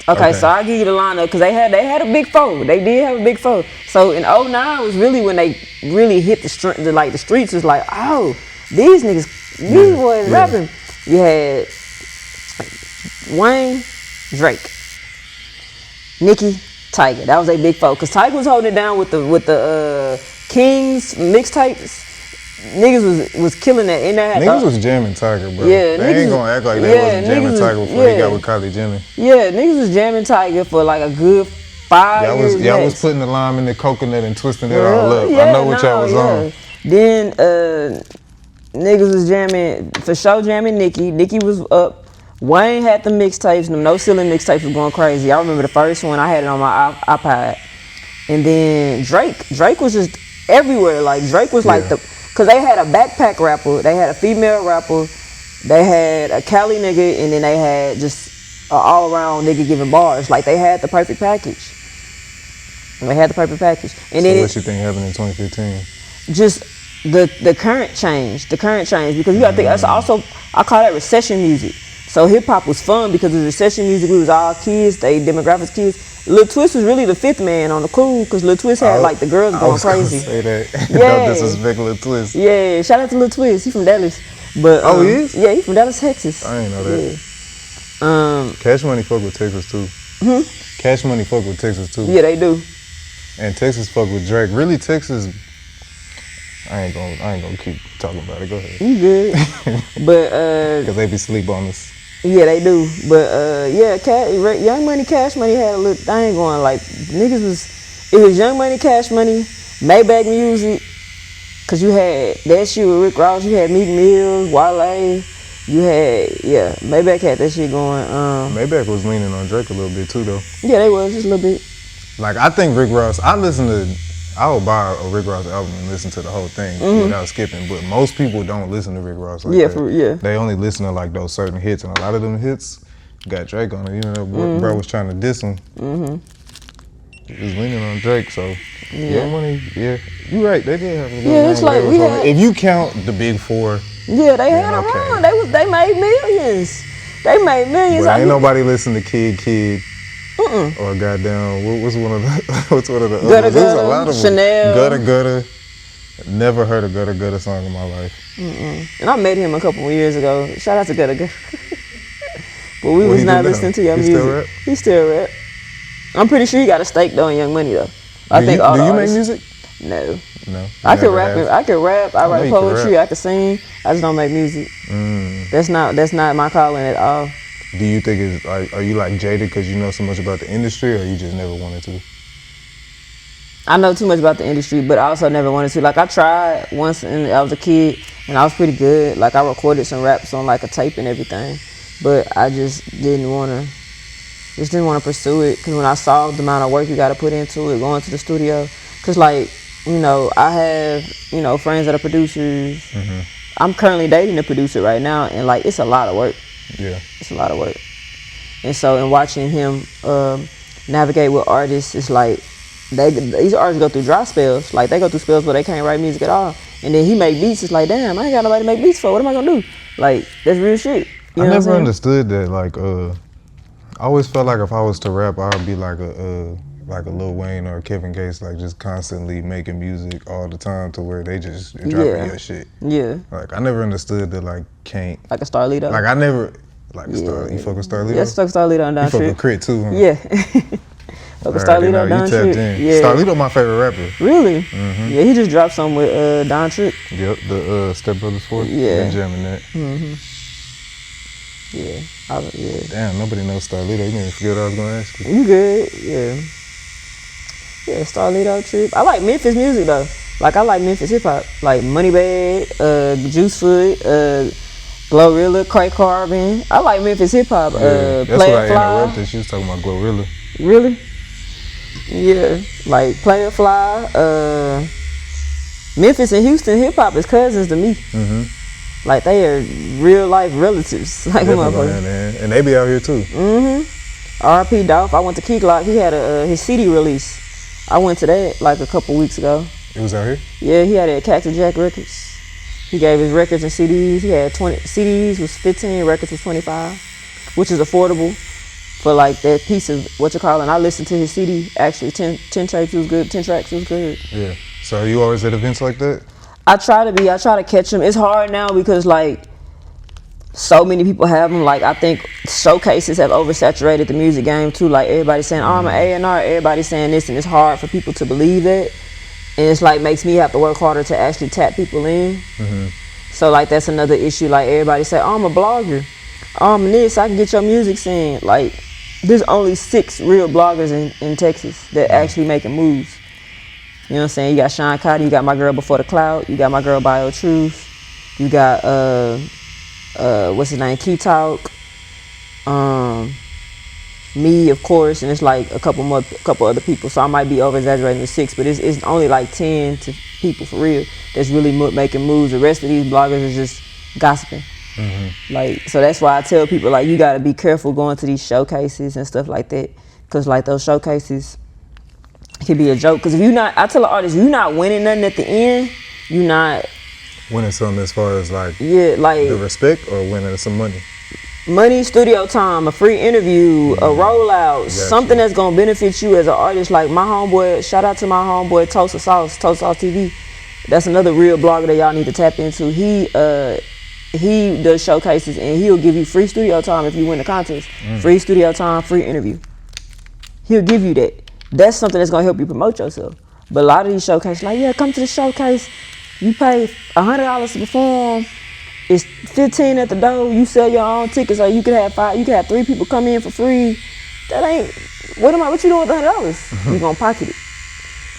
Okay, so I'll give you the lineup, because they had a big foe. They did have a big foe. So in 2009 was really when they really hit the streets was like, oh, these niggas, these boys rapping. You had Wayne, Drake, Nicki, Tiger. That was a big foe, because Tiger was holding it down with the Kings mixtapes. Niggas was killing that. Niggas was jamming Tiger, bro. Yeah, they ain't gonna act like they wasn't jamming Tiger before he got with Kylie Jenner. Yeah, niggas was jamming Tiger for like a good 5 years. Y'all was putting the lime in the coconut and twisting it all up. I know what y'all was on. Then niggas was jamming, for sure jamming Nicki. Nicki was up. Wayne had the mixtapes. The No Ceiling mixtapes was going crazy. I remember the first one, I had it on my iPad. And then Drake was just everywhere. Like Drake was like because they had a backpack rapper, they had a female rapper, they had a Cali nigga, and then they had just an all-around nigga giving bars. Like, they had the perfect package. And then what you think happened in 2015? Just the current change, because you gotta think, that's also, I call that recession music. So hip-hop was fun because it was recession music. We was all kids, they demographics kids. Lil Twist was really the 5th man on the cool, because Lil Twist had like the girls going crazy. I was gonna say that. Don't disrespect Lil Twist. Yeah, shout out to Lil Twist. He from Dallas. But he is? Yeah, he from Dallas, Texas. I ain't know that. Cash Money fuck with Texas too. Cash Money fuck with Texas too. Yeah, they do. And Texas fuck with Drake. Really, Texas. I ain't gonna keep talking about it. Go ahead. You good? But because they be sleep on us. Yeah, they do. But Young Money, Cash Money had a little thing going. Like, niggas was, It was Young Money, Cash Money, Maybach Music, cause you had that shit with Rick Ross, you had Meek Mills, Wale, you had Maybach had that shit going. Maybach was leaning on Drake a little bit too though. Yeah, they was just a little bit. Like I think Rick Ross, I would buy a Rick Ross album and listen to the whole thing without skipping. But most people don't listen to Rick Ross like that. They only listen to like those certain hits, and a lot of them hits got Drake on it. You know, bro was trying to diss him. He was leaning on Drake, so Young Money, you right. They did have a good it's like if you count the big four. Yeah, they had a run. They made millions. They made millions. But ain't nobody listen to Kid. Or goddamn, what's one of the others? There's a lot of Chanel. Gutter. Never heard a Gutter song in my life. And I met him a couple of years ago. Shout out to Gutter. But we was not listening to your music. Still rap? He still rap. I'm pretty sure he got a stake though in Young Money though. Do you make music? No. No. I can rap. I write poetry. I can sing. I just don't make music. That's not my calling at all. Do you think are you like jaded because you know so much about the industry, or you just never wanted to? I know too much about the industry, but I also never wanted to. Like I tried once, and I was a kid, and I was pretty good. Like I recorded some raps on like a tape and everything, but I just didn't want to pursue it because when I saw the amount of work you got to put into it, going to the studio, because like I have friends that are producers. I'm currently dating a producer right now, and like it's a lot of work. Yeah, it's a lot of work. And so in watching him navigate with artists, it's like these artists go through dry spells. Like they go through spells where they can't write music at all. And then he make beats. It's like, damn, I ain't got nobody to make beats for. What am I gonna do? Like that's real shit. I never understood that. Like I always felt like if I was to rap, I would be like a Lil Wayne or a Kevin Gates, like just constantly making music all the time to where they just dropping your shit. Yeah. Like I never understood that like can't. Like a Starlito. Like I never Star. You fuck with Starlito? Yeah, fuck Starlito and Don Trick. You fuck with Crit too, huh? Yeah. Fuck with Starlito and Don Trick. Yeah. Starlito my favorite rapper. Really? Yeah, he just dropped something with Don Trick. Yep, the Step Brothers 4. Yeah. Been jamming that. Yeah. Damn, nobody knows Starlito. You didn't forget what I was gonna ask you. You good? Yeah. Yeah, Starlito, Trip. I like Memphis music though. Like I like Memphis hip hop. Like Moneybag, Juicefoot, Glorilla, Craig Carbon. I like Memphis hip hop. That's what I interrupted. She was talking about Glorilla. Really? Yeah. Like Player Fly. Memphis and Houston hip hop is cousins to me. Like they are real life relatives. Like and they be out here too. R.I.P. Dolph. I went to Key Glock. He had his CD release. I went to that like a couple weeks ago. It was out here? Yeah, he had it at Cactus Jack Records. He gave his records and CDs. He had 20 CDs was 15, records was 25, which is affordable for like that piece of and I listened to his CD actually 10 tracks was good. 10 tracks was good. Yeah. So are you always at events like that? I try to catch them. It's hard now because like so many people have them. Like I think showcases have oversaturated the music game too. Like everybody's saying, "Oh, I'm an A&R." Everybody's saying this, and it's hard for people to believe that. And it's like makes me have to work harder to actually tap people in. So like that's another issue. Like everybody say, "Oh, I'm a blogger. I'm this. I can get your music seen." Like there's only 6 real bloggers in Texas that actually making moves. You know what I'm saying? You got Sean Cotty. You got my girl Before the Cloud. You got my girl Bio Truth. You got what's his name, Key Talk, me of course, and it's like a couple other people. So I might be over exaggerating with 6, but it's only like 10 to people for real that's really making moves. The rest of these bloggers is just gossiping. Like so that's why I tell people like you got to be careful going to these showcases and stuff like that, because like those showcases can be a joke. Because if I tell an artist, you're not winning nothing at the end, you're not winning something as far as like the respect, or winning some money? Money, studio time, a free interview, a rollout, something that's gonna benefit you as an artist. Like my homeboy, shout out to my homeboy Toast Sauce TV. That's another real blogger that y'all need to tap into. He does showcases and he'll give you free studio time if you win the contest. Free studio time, free interview. He'll give you that. That's something that's gonna help you promote yourself. But a lot of these showcases, like, yeah, come to the showcase. You pay $100 to perform. It's $15 at the door. You sell your own tickets, or you could have 5. You could have 3 people come in for free. That ain't. What you doing with $100? You gonna pocket it.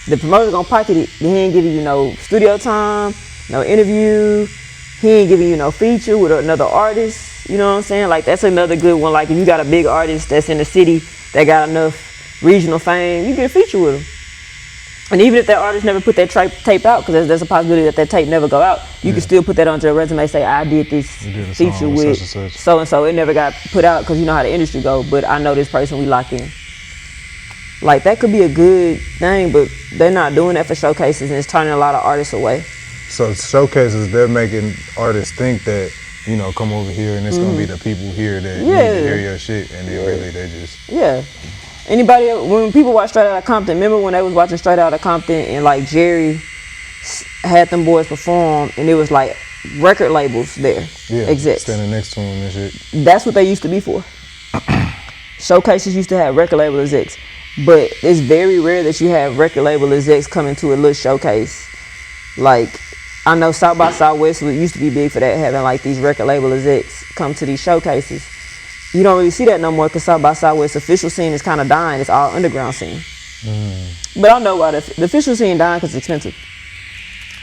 The promoter's gonna pocket it. He ain't giving you no studio time, no interview. He ain't giving you no feature with another artist. You know what I'm saying? Like, that's another good one. Like, if you got a big artist that's in the city that got enough regional fame, you get a feature with him. And even if that artist never put that tape out, because there's a possibility that tape never go out, you can still put that on your resume, say, I did this feature with so-and-so. It never got put out because you know how the industry go, but I know this person, we locked in. Like, that could be a good thing, but they're not doing that for showcases, and it's turning a lot of artists away. So showcases, they're making artists think that, you know, come over here and it's gonna be the people here that need to hear your shit, and then really they just Anybody, when people watch Straight Outta Compton, remember when they was watching Straight Outta Compton and like Jerry had them boys perform and it was like record labels there, execs standing next to him and shit. That's what they used to be for. Showcases used to have record label execs, but it's very rare that you have record label execs coming to a little showcase. Like, I know South by Southwest used to be big for that, having like these record label execs come to these showcases. You don't really see that no more because South by Southwest official scene is kind of dying. It's all underground scene. But I know why the official scene dying because it's expensive.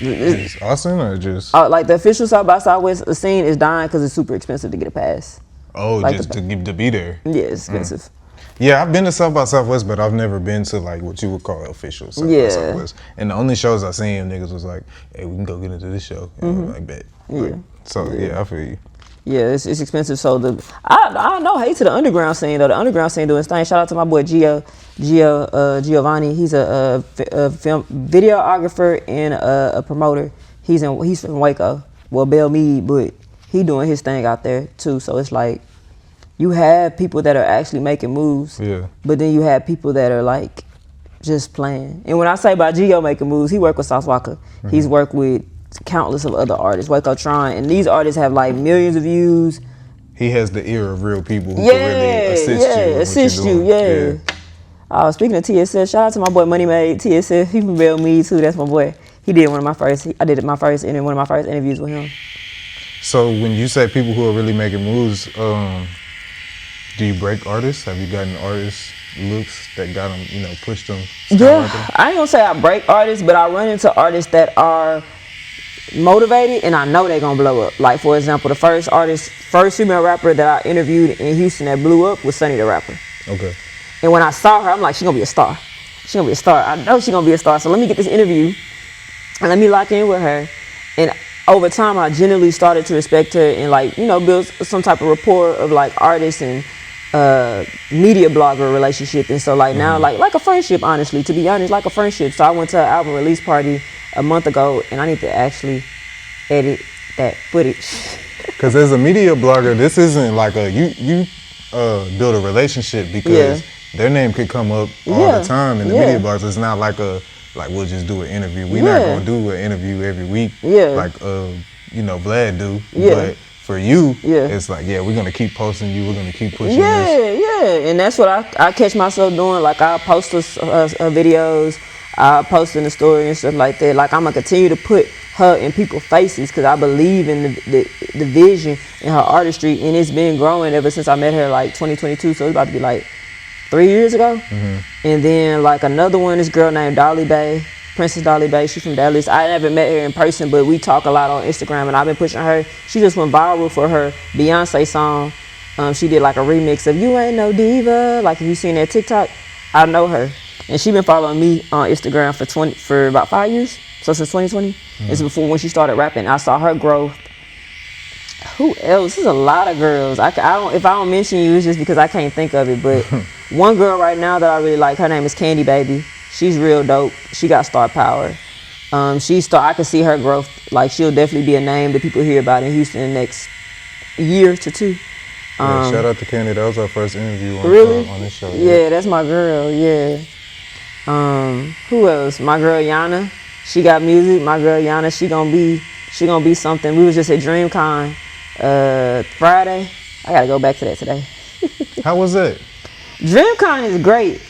Is Austin or just? Like the official South by Southwest scene is dying because it's super expensive to get a pass. Oh, like just to be there. Yeah, it's expensive. Yeah, I've been to South by Southwest, but I've never been to like what you would call official South by Southwest. And the only shows I seen niggas was like, hey, we can go get into this show. And like that. Like, I feel you. Yeah, it's expensive. So I know hate to the underground scene though. The underground scene doing his thing. Shout out to my boy Giovanni. He's a film videographer and a promoter. He's from Waco. Well, Belle Meade, but he doing his thing out there too. So it's like you have people that are actually making moves. Yeah. But then you have people that are like just playing. And when I say about Gio making moves, he worked with Sauce Walker. He's worked with countless of other artists, Waco Tron, and these artists have like millions of views. He has the ear of real people who can really assist you. Speaking of TSF, shout out to my boy Money Made TSF. He from Belle Meade too. That's my boy. He did one of my first. I did one of my first interviews with him. So when you say people who are really making moves, do you break artists? Have you gotten artists looks that got them, you know, pushed them? I ain't gonna say I break artists, but I run into artists that are motivated and I know they're gonna blow up. Like, for example, the first female rapper that I interviewed in Houston that blew up was Sunny the Rapper. Okay. And when I saw her, I'm like, she's gonna be a star. She's gonna be a star. I know she's gonna be a star. So let me get this interview and let me lock in with her. And over time, I genuinely started to respect her and, like, you know, build some type of rapport of like artists and media blogger relationship. And so like now, like a friendship, honestly, to be honest, like a friendship. So I went to an album release party a month ago and I need to actually edit that footage. Because as a media blogger, this isn't like you build a relationship because their name could come up all the time in the media bloggers. It's not like we'll just do an interview. We're not gonna do an interview every week like you know, Vlad do. But for you, it's like, we're gonna keep posting you, we're gonna keep pushing this. And that's what I catch myself doing. Like, I'll post videos, I'll post in the story and stuff like that. Like, I'm gonna continue to put her in people's faces because I believe in the vision in her artistry, and it's been growing ever since I met her like 2022, so it's about to be like 3 years ago. And then like another one, this girl named Dolly Bay, Princess Dolly Bay, she's from Dallas. I never met her in person, but we talk a lot on Instagram and I've been pushing her. She just went viral for her Beyonce song. She did like a remix of You Ain't No Diva. Like, if you seen that TikTok, I know her. And she been following me on Instagram for about 5 years. So since 2020. It's before when she started rapping. I saw her growth. Who else? There's a lot of girls. If I don't mention you, it's just because I can't think of it. But one girl right now that I really like, her name is Candy Baby. She's real dope. She got star power. I can see her growth. Like, she'll definitely be a name that people hear about in Houston in the next year to two. Shout out to Candy. That was our first interview on this show. Yeah, that's my girl. Yeah. Who else? My girl Yana. She got music. My girl Yana. She gonna be something. We was just at DreamCon Friday. I gotta go back to that today. How was it? DreamCon is great.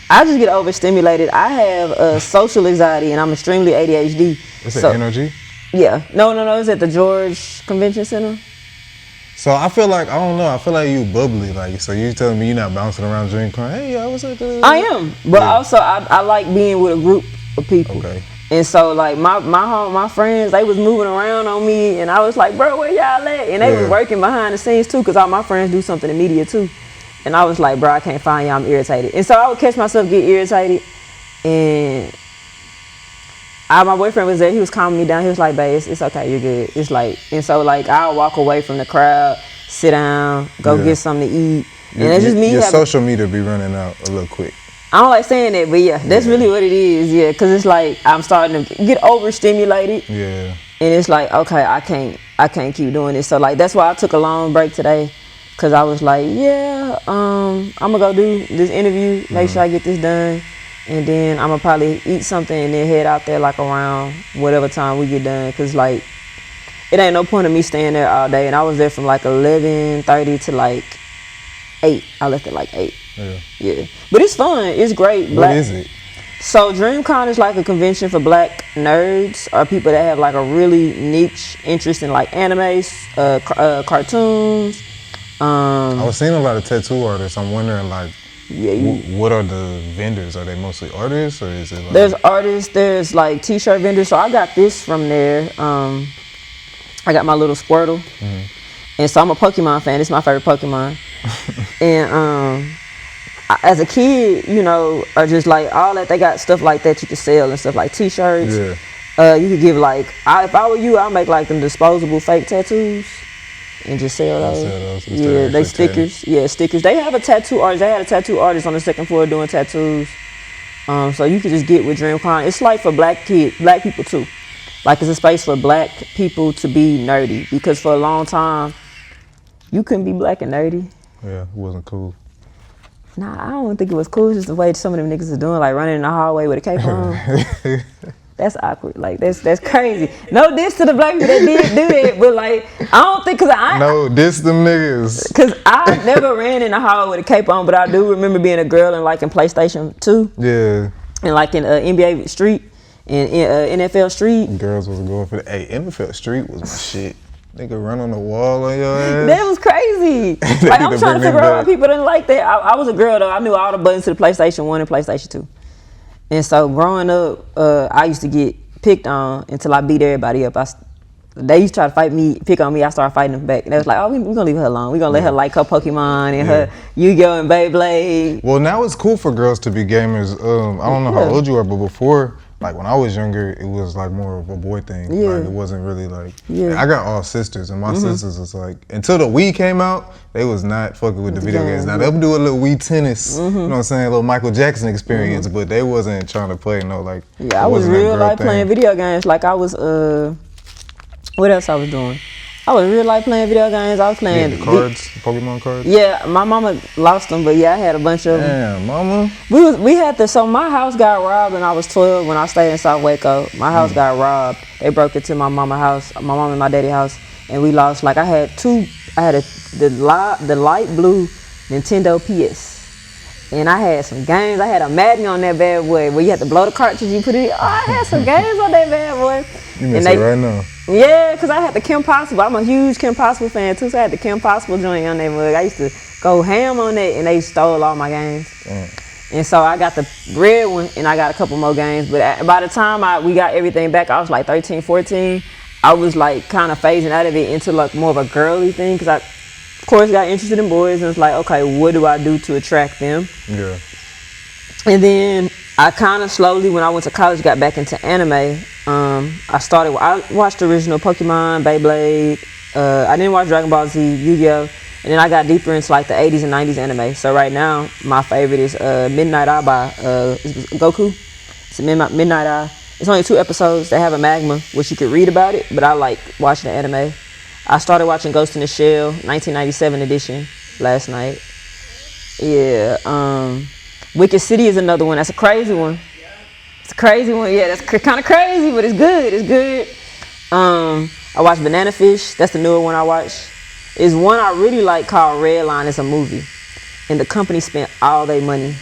I just get overstimulated. I have social anxiety and I'm extremely ADHD. It's an energy? Yeah. No. It's at the George Convention Center. So I feel like, I don't know, I feel like you bubbly. Like, so you telling me you're not bouncing around DreamCon? Hey, I was at the... I am. But also, I like being with a group of people. Okay. And so like my friends, they was moving around on me, and I was like, bro, where y'all at? And they was working behind the scenes too, because all my friends do something in media too. And I was like, bro, I can't find y'all, I'm irritated. And so I would catch myself get irritated, and my boyfriend was there, he was calming me down. He was like, babe, it's okay, you're good. It's like, and so like I'll walk away from the crowd, sit down, go get something to eat. And it's just me. Your social media be running out a little quick. I don't like saying that, but yeah, that's really what it is. Yeah, because it's like I'm starting to get overstimulated. Yeah. And it's like, okay, I can't keep doing this. So like that's why I took a long break today, because I was like, yeah, I'm gonna go do this interview, make sure I get this done, and then I'm gonna probably eat something and then head out there like around whatever time we get done, because like it ain't no point of me staying there all day. And I was there from like 11:30 to like 8. I left at like 8. Yeah. But it's fun. It's great. What is it? So DreamCon is like a convention for black nerds, or people that have like a really niche interest in like animes, cartoons. I was seeing a lot of tattoo artists. I'm wondering like, what are the vendors? Are they mostly artists, or is it like... There's artists, there's like t-shirt vendors. So I got this from there. I got my little Squirtle. And so I'm a Pokemon fan. It's my favorite Pokemon. And as a kid, you know, or just like all that, they got stuff like that you can sell and stuff like t-shirts. You could give like, if I were you, I'll make like them disposable fake tattoos and just sell those. Yeah, they stickers. Yeah, stickers. They have a tattoo artist. They had a tattoo artist on the second floor doing tattoos. So you could just get with DreamCon. It's like for black people too. Like it's a space for black people to be nerdy, because for a long time, you couldn't be black and nerdy. Yeah, it wasn't cool. Nah, I don't think it was cool. It's just the way some of them niggas is doing, like running in the hallway with a cape on. That's awkward. Like that's crazy. No diss to the black people that did do that, but like I don't think, no diss them niggas. Cause I never ran in the hallway with a cape on, but I do remember being a girl in like in PlayStation 2. Yeah. And like in NBA Street and NFL Street. Girls was going for the NFL Street was my shit. Nigga run on the wall on your ass. That was crazy. Like I'm trying to figure out why people didn't like that. I was a girl though. I knew all the buttons to the PlayStation 1 and PlayStation 2. And so growing up, I used to get picked on until I beat everybody up. They used to try to pick on me. I started fighting them back. And they was like, oh, we're gonna leave her alone. We're gonna let her like her Pokemon and her Yu-Gi-Oh and Beyblade. Well, now it's cool for girls to be gamers. I don't know how old you are, but before, like when I was younger, it was like more of a boy thing. Like it wasn't really like, I got all sisters, and my sisters was like, until the Wii came out, they was not fucking with the video games. Now they'll do a little Wii tennis, you know what I'm saying, a little Michael Jackson experience, but they wasn't trying to play no like. Yeah, I was real life playing video games. Like I was, what else I was doing? I was real life playing video games. I was playing the cards, Pokemon cards. Yeah, my mama lost them, but yeah, I had a bunch of them. Damn, mama. We had to. So my house got robbed when I was 12. When I stayed in South Waco, my house got robbed. They broke into my mama house, my mom and my daddy house, and we lost. Like I had the light blue Nintendo PS, and I had some games. I had a Madden on that bad boy where you had to blow the cartridge, you put it in. Oh, I had some games on that bad boy. You miss it right now. Yeah, because I had the Kim Possible. I'm a huge Kim Possible fan too, so I had the Kim Possible joint on that mug. I used to go ham on that, and they stole all my games. And so I got the red one, and I got a couple more games. But by the time we got everything back, I was like 13, 14. I was like kind of phasing out of it into like more of a girly thing, because I, of course, got interested in boys, and it's like, okay, what do I do to attract them? Yeah. And then I kind of slowly, when I went to college, got back into anime. I watched the original Pokemon, Beyblade. I didn't watch Dragon Ball Z, Yu-Gi-Oh, and then I got deeper into like the 80s and 90s anime. So right now, my favorite is Midnight Eye by Goku. It's Midnight Eye. It's only 2 episodes. They have a magma, which you could read about it, but I like watching the anime. I started watching Ghost in the Shell, 1997 edition, last night. Yeah. Wicked City is another one. That's a crazy one. It's a crazy one. Yeah, that's kind of crazy, but it's good. It's good. I watched Banana Fish. That's the newer one I watched. It's one I really like called Red Line. It's a movie, and the company spent all their money.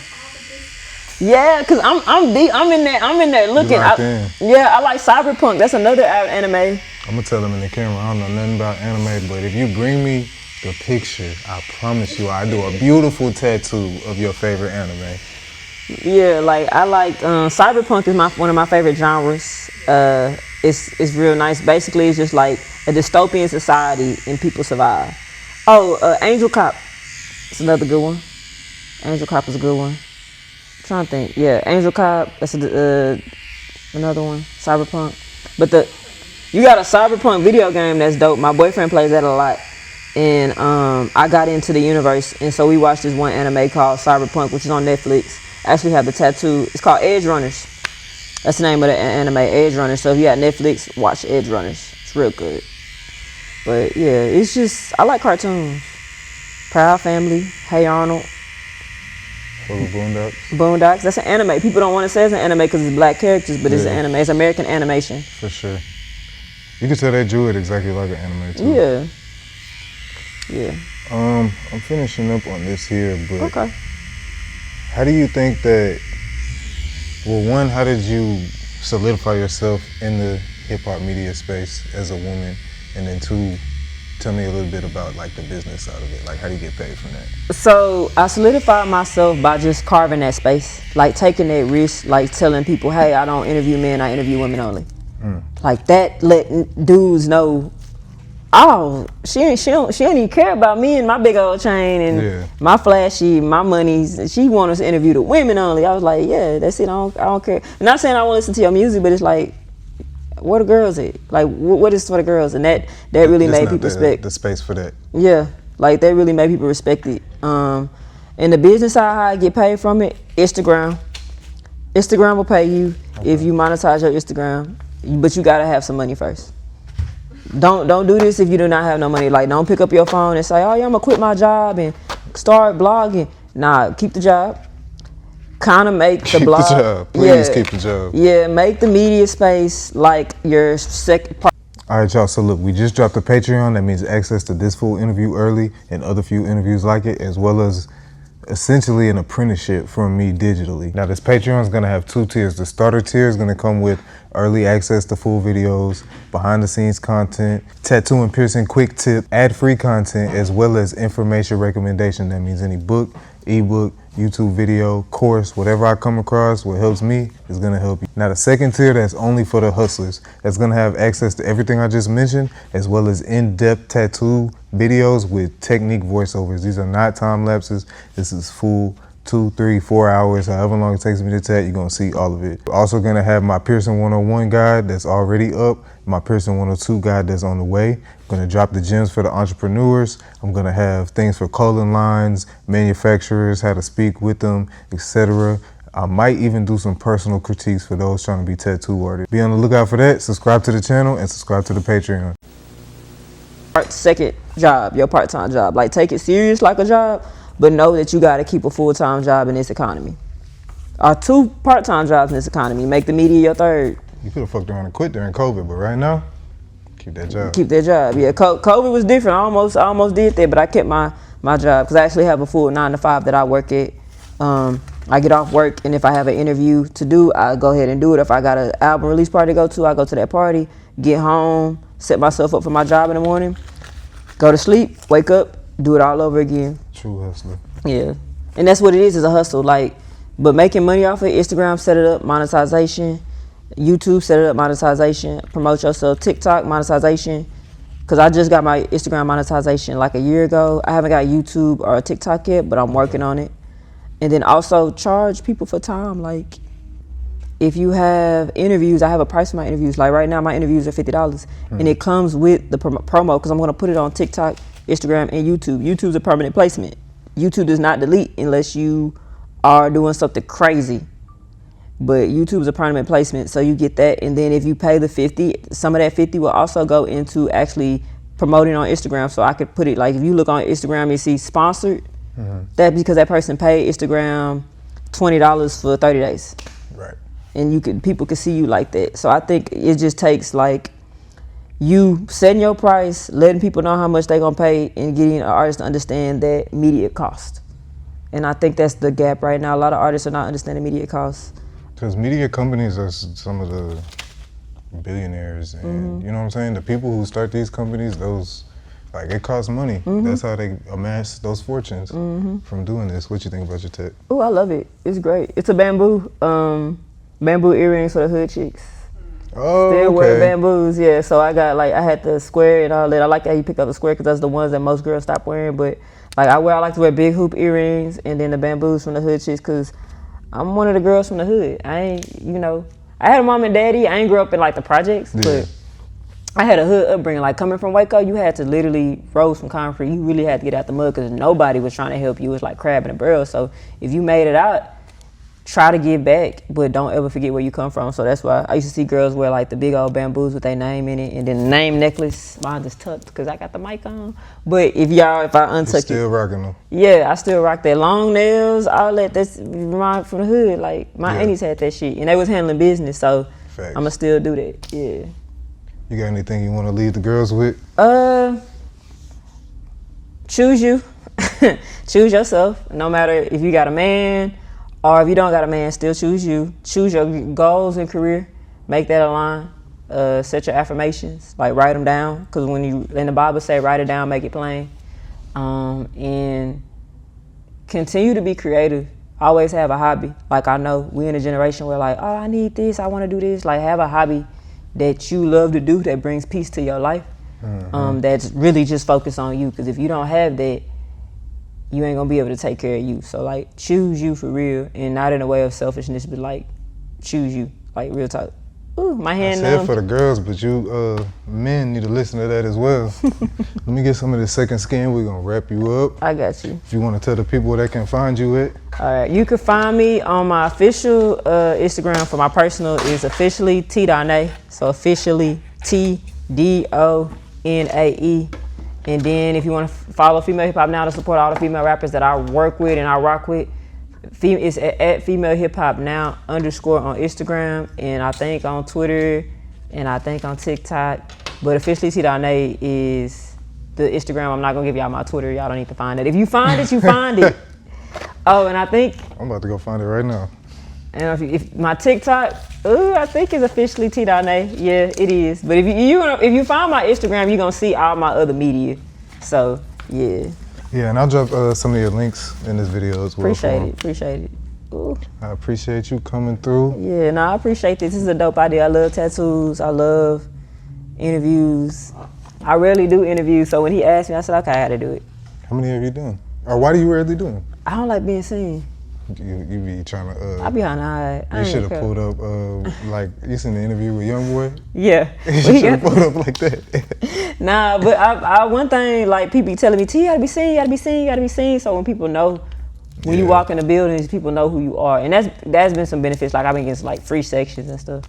Yeah, cause I'm in there looking. I like Cyberpunk. That's another anime. I'm gonna tell them in the camera, I don't know nothing about anime, but if you bring me the picture, I promise you, I do a beautiful tattoo of your favorite anime. Yeah, like I like cyberpunk is one of my favorite genres. It's real nice. Basically, it's just like a dystopian society and people survive. Oh, Angel Cop. It's another good one. Angel Cop is a good one. I'm trying to think. Yeah, Angel Cop. That's another one. Cyberpunk. But you got a cyberpunk video game that's dope. My boyfriend plays that a lot. And I got into the universe, and so we watched this one anime called Cyberpunk, which is on Netflix. I actually have the tattoo. It's called Edge Runners. That's the name of the anime, Edge Runners. So if you got Netflix, watch Edge Runners. It's real good. But yeah, it's just, I like cartoons. Proud Family, Hey Arnold. Boondocks. Boondocks. That's an anime. People don't want to say it's an anime because it's black characters, but it's an anime. It's American animation. For sure. You can tell they drew it exactly like an anime too. Yeah. Yeah. I'm finishing up on this here, but okay. How do you think that, well, one, how did you solidify yourself in the hip-hop media space as a woman? And then two, tell me a little bit about like the business side of it. Like, how do you get paid from that? So I solidified myself by just carving that space, like taking that risk, like telling people, hey, I don't interview men, I interview women only. Like that let dudes know, oh, she don't even care about me and my big old chain and my flashy, my monies. She want us to interview the women only. I was like, yeah, that's it. I don't care. I'm not saying I won't listen to your music, but it's like, where the girls at? Like, what is for the girls? And that really made people respect the space for that. Yeah, like that really made people respect it. And the business side, how I get paid from it, Instagram will pay you if you monetize your Instagram, but you gotta have some money first. Don't do this if you do not have no money. Like, don't pick up your phone and say, oh yeah, I'm gonna quit my job and start blogging. Nah, keep the job. Kind of make the blog. Keep the job. Please keep the job. Yeah, make the media space like your second part. All right, y'all. So look, we just dropped the Patreon. That means access to this full interview early and other few interviews like it, as well as essentially an apprenticeship from me digitally. Now, this Patreon is gonna have two tiers. The starter tier is gonna come with early access to full videos, behind the scenes content, tattoo and piercing quick tip, ad-free content, as well as information recommendation. That means any book, ebook, YouTube video, course, whatever I come across, what helps me is gonna help you. Now the second tier, that's only for the hustlers. That's gonna have access to everything I just mentioned, as well as in-depth tattoo videos with technique voiceovers. These are not time lapses. This is full 2, 3, 4 hours, however long it takes me to tat, you're gonna see all of it. We're also gonna have my Piercing 101 guide that's already up, my Piercing 102 guide that's on the way. I'm gonna drop the gems for the entrepreneurs. I'm gonna have things for clothing lines, manufacturers, how to speak with them, etc. I might even do some personal critiques for those trying to be tattoo artists. Be on the lookout for that. Subscribe to the channel and subscribe to the Patreon. Second job, your part-time job. Like, take it serious like a job, but know that you gotta keep a full-time job in this economy. Or 2 part-time jobs in this economy. Make the media your third. You could have fucked around and quit during COVID, but right now, keep that job. Keep that job, yeah. COVID was different. I almost did that, but I kept my job because I actually have a full 9 to 5 that I work at. I get off work, and if I have an interview to do, I go ahead and do it. If I got an album release party to go to, I go to that party, get home, set myself up for my job in the morning, go to sleep, wake up, do it all over again. True hustler. Yeah, and that's what it is a hustle. Like, but making money off of Instagram, set it up, monetization. YouTube, set it up, monetization. Promote yourself. TikTok, monetization. Because I just got my Instagram monetization like a year ago. I haven't got YouTube or TikTok yet, but I'm working on it. And then also charge people for time. Like, if you have interviews, I have a price for my interviews. Like right now, my interviews are $50, and it comes with the promo because I'm going to put it on TikTok, Instagram, and YouTube. YouTube's a permanent placement. YouTube does not delete unless you are doing something crazy. But YouTube's a permanent placement, so you get that. And then if you pay the $50, some of that $50 will also go into actually promoting on Instagram. So I could put it like, if you look on Instagram and see sponsored, that's because that person paid Instagram $20 for 30 days. Right. And people can see you like that. So I think it just takes like you setting your price, letting people know how much they're gonna pay, and getting an artist to understand that media cost. And I think that's the gap right now. A lot of artists are not understanding media costs. Because media companies are some of the billionaires, and you know what I'm saying? The people who start these companies, those like it costs money. That's how they amass those fortunes from doing this. What you think about your tech? Oh, I love it. It's great. It's a bamboo earrings for the hood chicks. Oh, Still okay. wear bamboos, yeah. So I got like I had the square and all that. I like how you pick up the square because that's the ones that most girls stop wearing. But like I like to wear big hoop earrings and then the bamboos from the hood chicks because I'm one of the girls from the hood. I ain't, I had a mom and daddy. I ain't grew up in like the projects, but I had a hood upbringing. Like coming from Waco, you had to literally roll some concrete. You really had to get out the mud because nobody was trying to help you. It was like crab in a barrel. So if you made it out, try to give back, but don't ever forget where you come from. So that's why I used to see girls wear like the big old bamboos with their name in it, and then the name necklace. Mine just tucked because I got the mic on. But if I untuck it, still rocking them. Yeah, I still rock that. Long nails, all that. That's from the hood. Like my aunties had that shit, and they was handling business. So I'ma still do that. Yeah. You got anything you want to leave the girls with? Choose you. Choose yourself. No matter if you got a man. Or if you don't got a man, still choose you. Choose your goals and career. Make that align. Set your affirmations. Like write them down. Because when you in the Bible say write it down, make it plain. And continue to be creative. Always have a hobby. Like I know we in a generation where like, oh, I need this. I want to do this. Like have a hobby that you love to do that brings peace to your life. That's really just focused on you. Because if you don't have that, you ain't gonna be able to take care of you. So like choose you for real and not in a way of selfishness, but like choose you, like real talk. Ooh, my hand I said for the girls, but you men need to listen to that as well. Let me get some of the second skin. We're gonna wrap you up. I got you. If you wanna tell the people where they can find you at. All right, you can find me on my official Instagram. For my personal is officially T.Donae. So officially T.Donae. And then if you want to follow Female Hip Hop Now to support all the female rappers that I work with and I rock with, it's at FemaleHipHopNow _ on Instagram, and I think on Twitter, and I think on TikTok. But officially T.Donae is the Instagram. I'm not going to give y'all my Twitter. Y'all don't need to find it. If you find it, you find it. Oh, and I think... I'm about to go find it right now. And if my TikTok, I think it's officially T.Donae. Yeah, it is. But if you find my Instagram, you're gonna see all my other media. So yeah. Yeah, and I'll drop some of your links in this video as well. Appreciate it. Ooh. I appreciate you coming through. Yeah, no, I appreciate this. This is a dope idea. I love tattoos. I love interviews. I rarely do interviews, so when he asked me, I said, okay, I had to do it. How many have you done? Or why do you rarely do them? I don't like being seen. You be trying to. I be on the eye. You should have pulled up, like you seen the interview with YoungBoy. Yeah, you should have pulled up like that. Nah, but I one thing like people be telling me, T, you gotta be seen, you gotta be seen, you gotta be seen. So when people know, when you walk in the buildings, people know who you are, and that's been some benefits. Like I've been getting like free sections and stuff.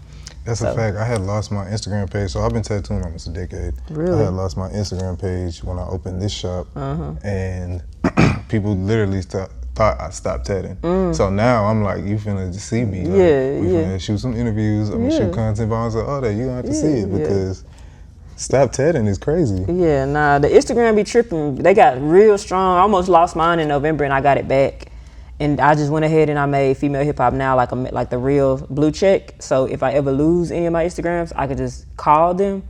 That's a fact. I had lost my Instagram page, so I've been tattooing almost a decade. Really? I had lost my Instagram page when I opened this shop, and people literally thought I stopped tatting. So now I'm like, you finna see me. Like, we finna shoot some interviews. I'm gonna shoot content, but I was like, oh, you gonna have to see it because stop tatting is crazy. Yeah, nah, the Instagram be tripping. They got real strong. I almost lost mine in November and I got it back. And I just went ahead and I made Female Hip Hop Now like the real blue check. So if I ever lose any of my Instagrams, I could just call them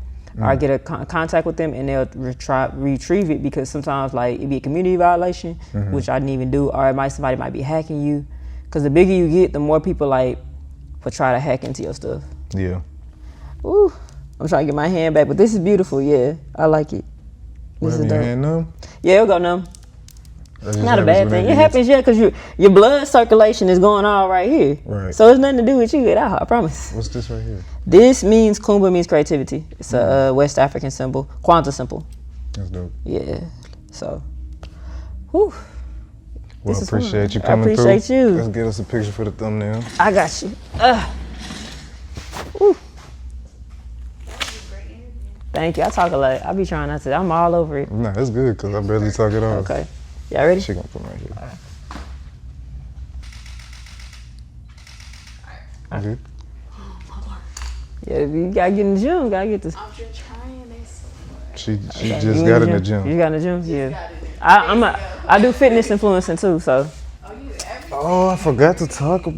or get a contact with them and they'll retrieve it, because sometimes like it'd be a community violation, which I didn't even do, or somebody might be hacking you. Because the bigger you get, the more people like will try to hack into your stuff. Yeah. Ooh, I'm trying to get my hand back, but this is beautiful. Yeah, I like it. This is dope. Your hand numb? Yeah, it'll go numb. Not a bad thing. It happens, because your blood circulation is going on right here. Right. So it's nothing to do with you at all, I promise. What's this right here? This means Kumba, means creativity. It's a West African symbol, Kwanzaa symbol. That's dope. Yeah. So, whew. Well, I appreciate you coming through. I appreciate you. Let's get us a picture for the thumbnail. I got you. Whew. Thank you. I talk a lot. I be trying not to. I'm all over it. Nah, that's good, because I barely talk at all. Okay. Y'all ready? She gonna put right here. All right. Okay. Yeah, you gotta get in the gym. Gotta get this. I'm just trying this. She just got in the gym. You got in the gym? Yeah. I do fitness influencing too, so. Oh, I forgot to talk about.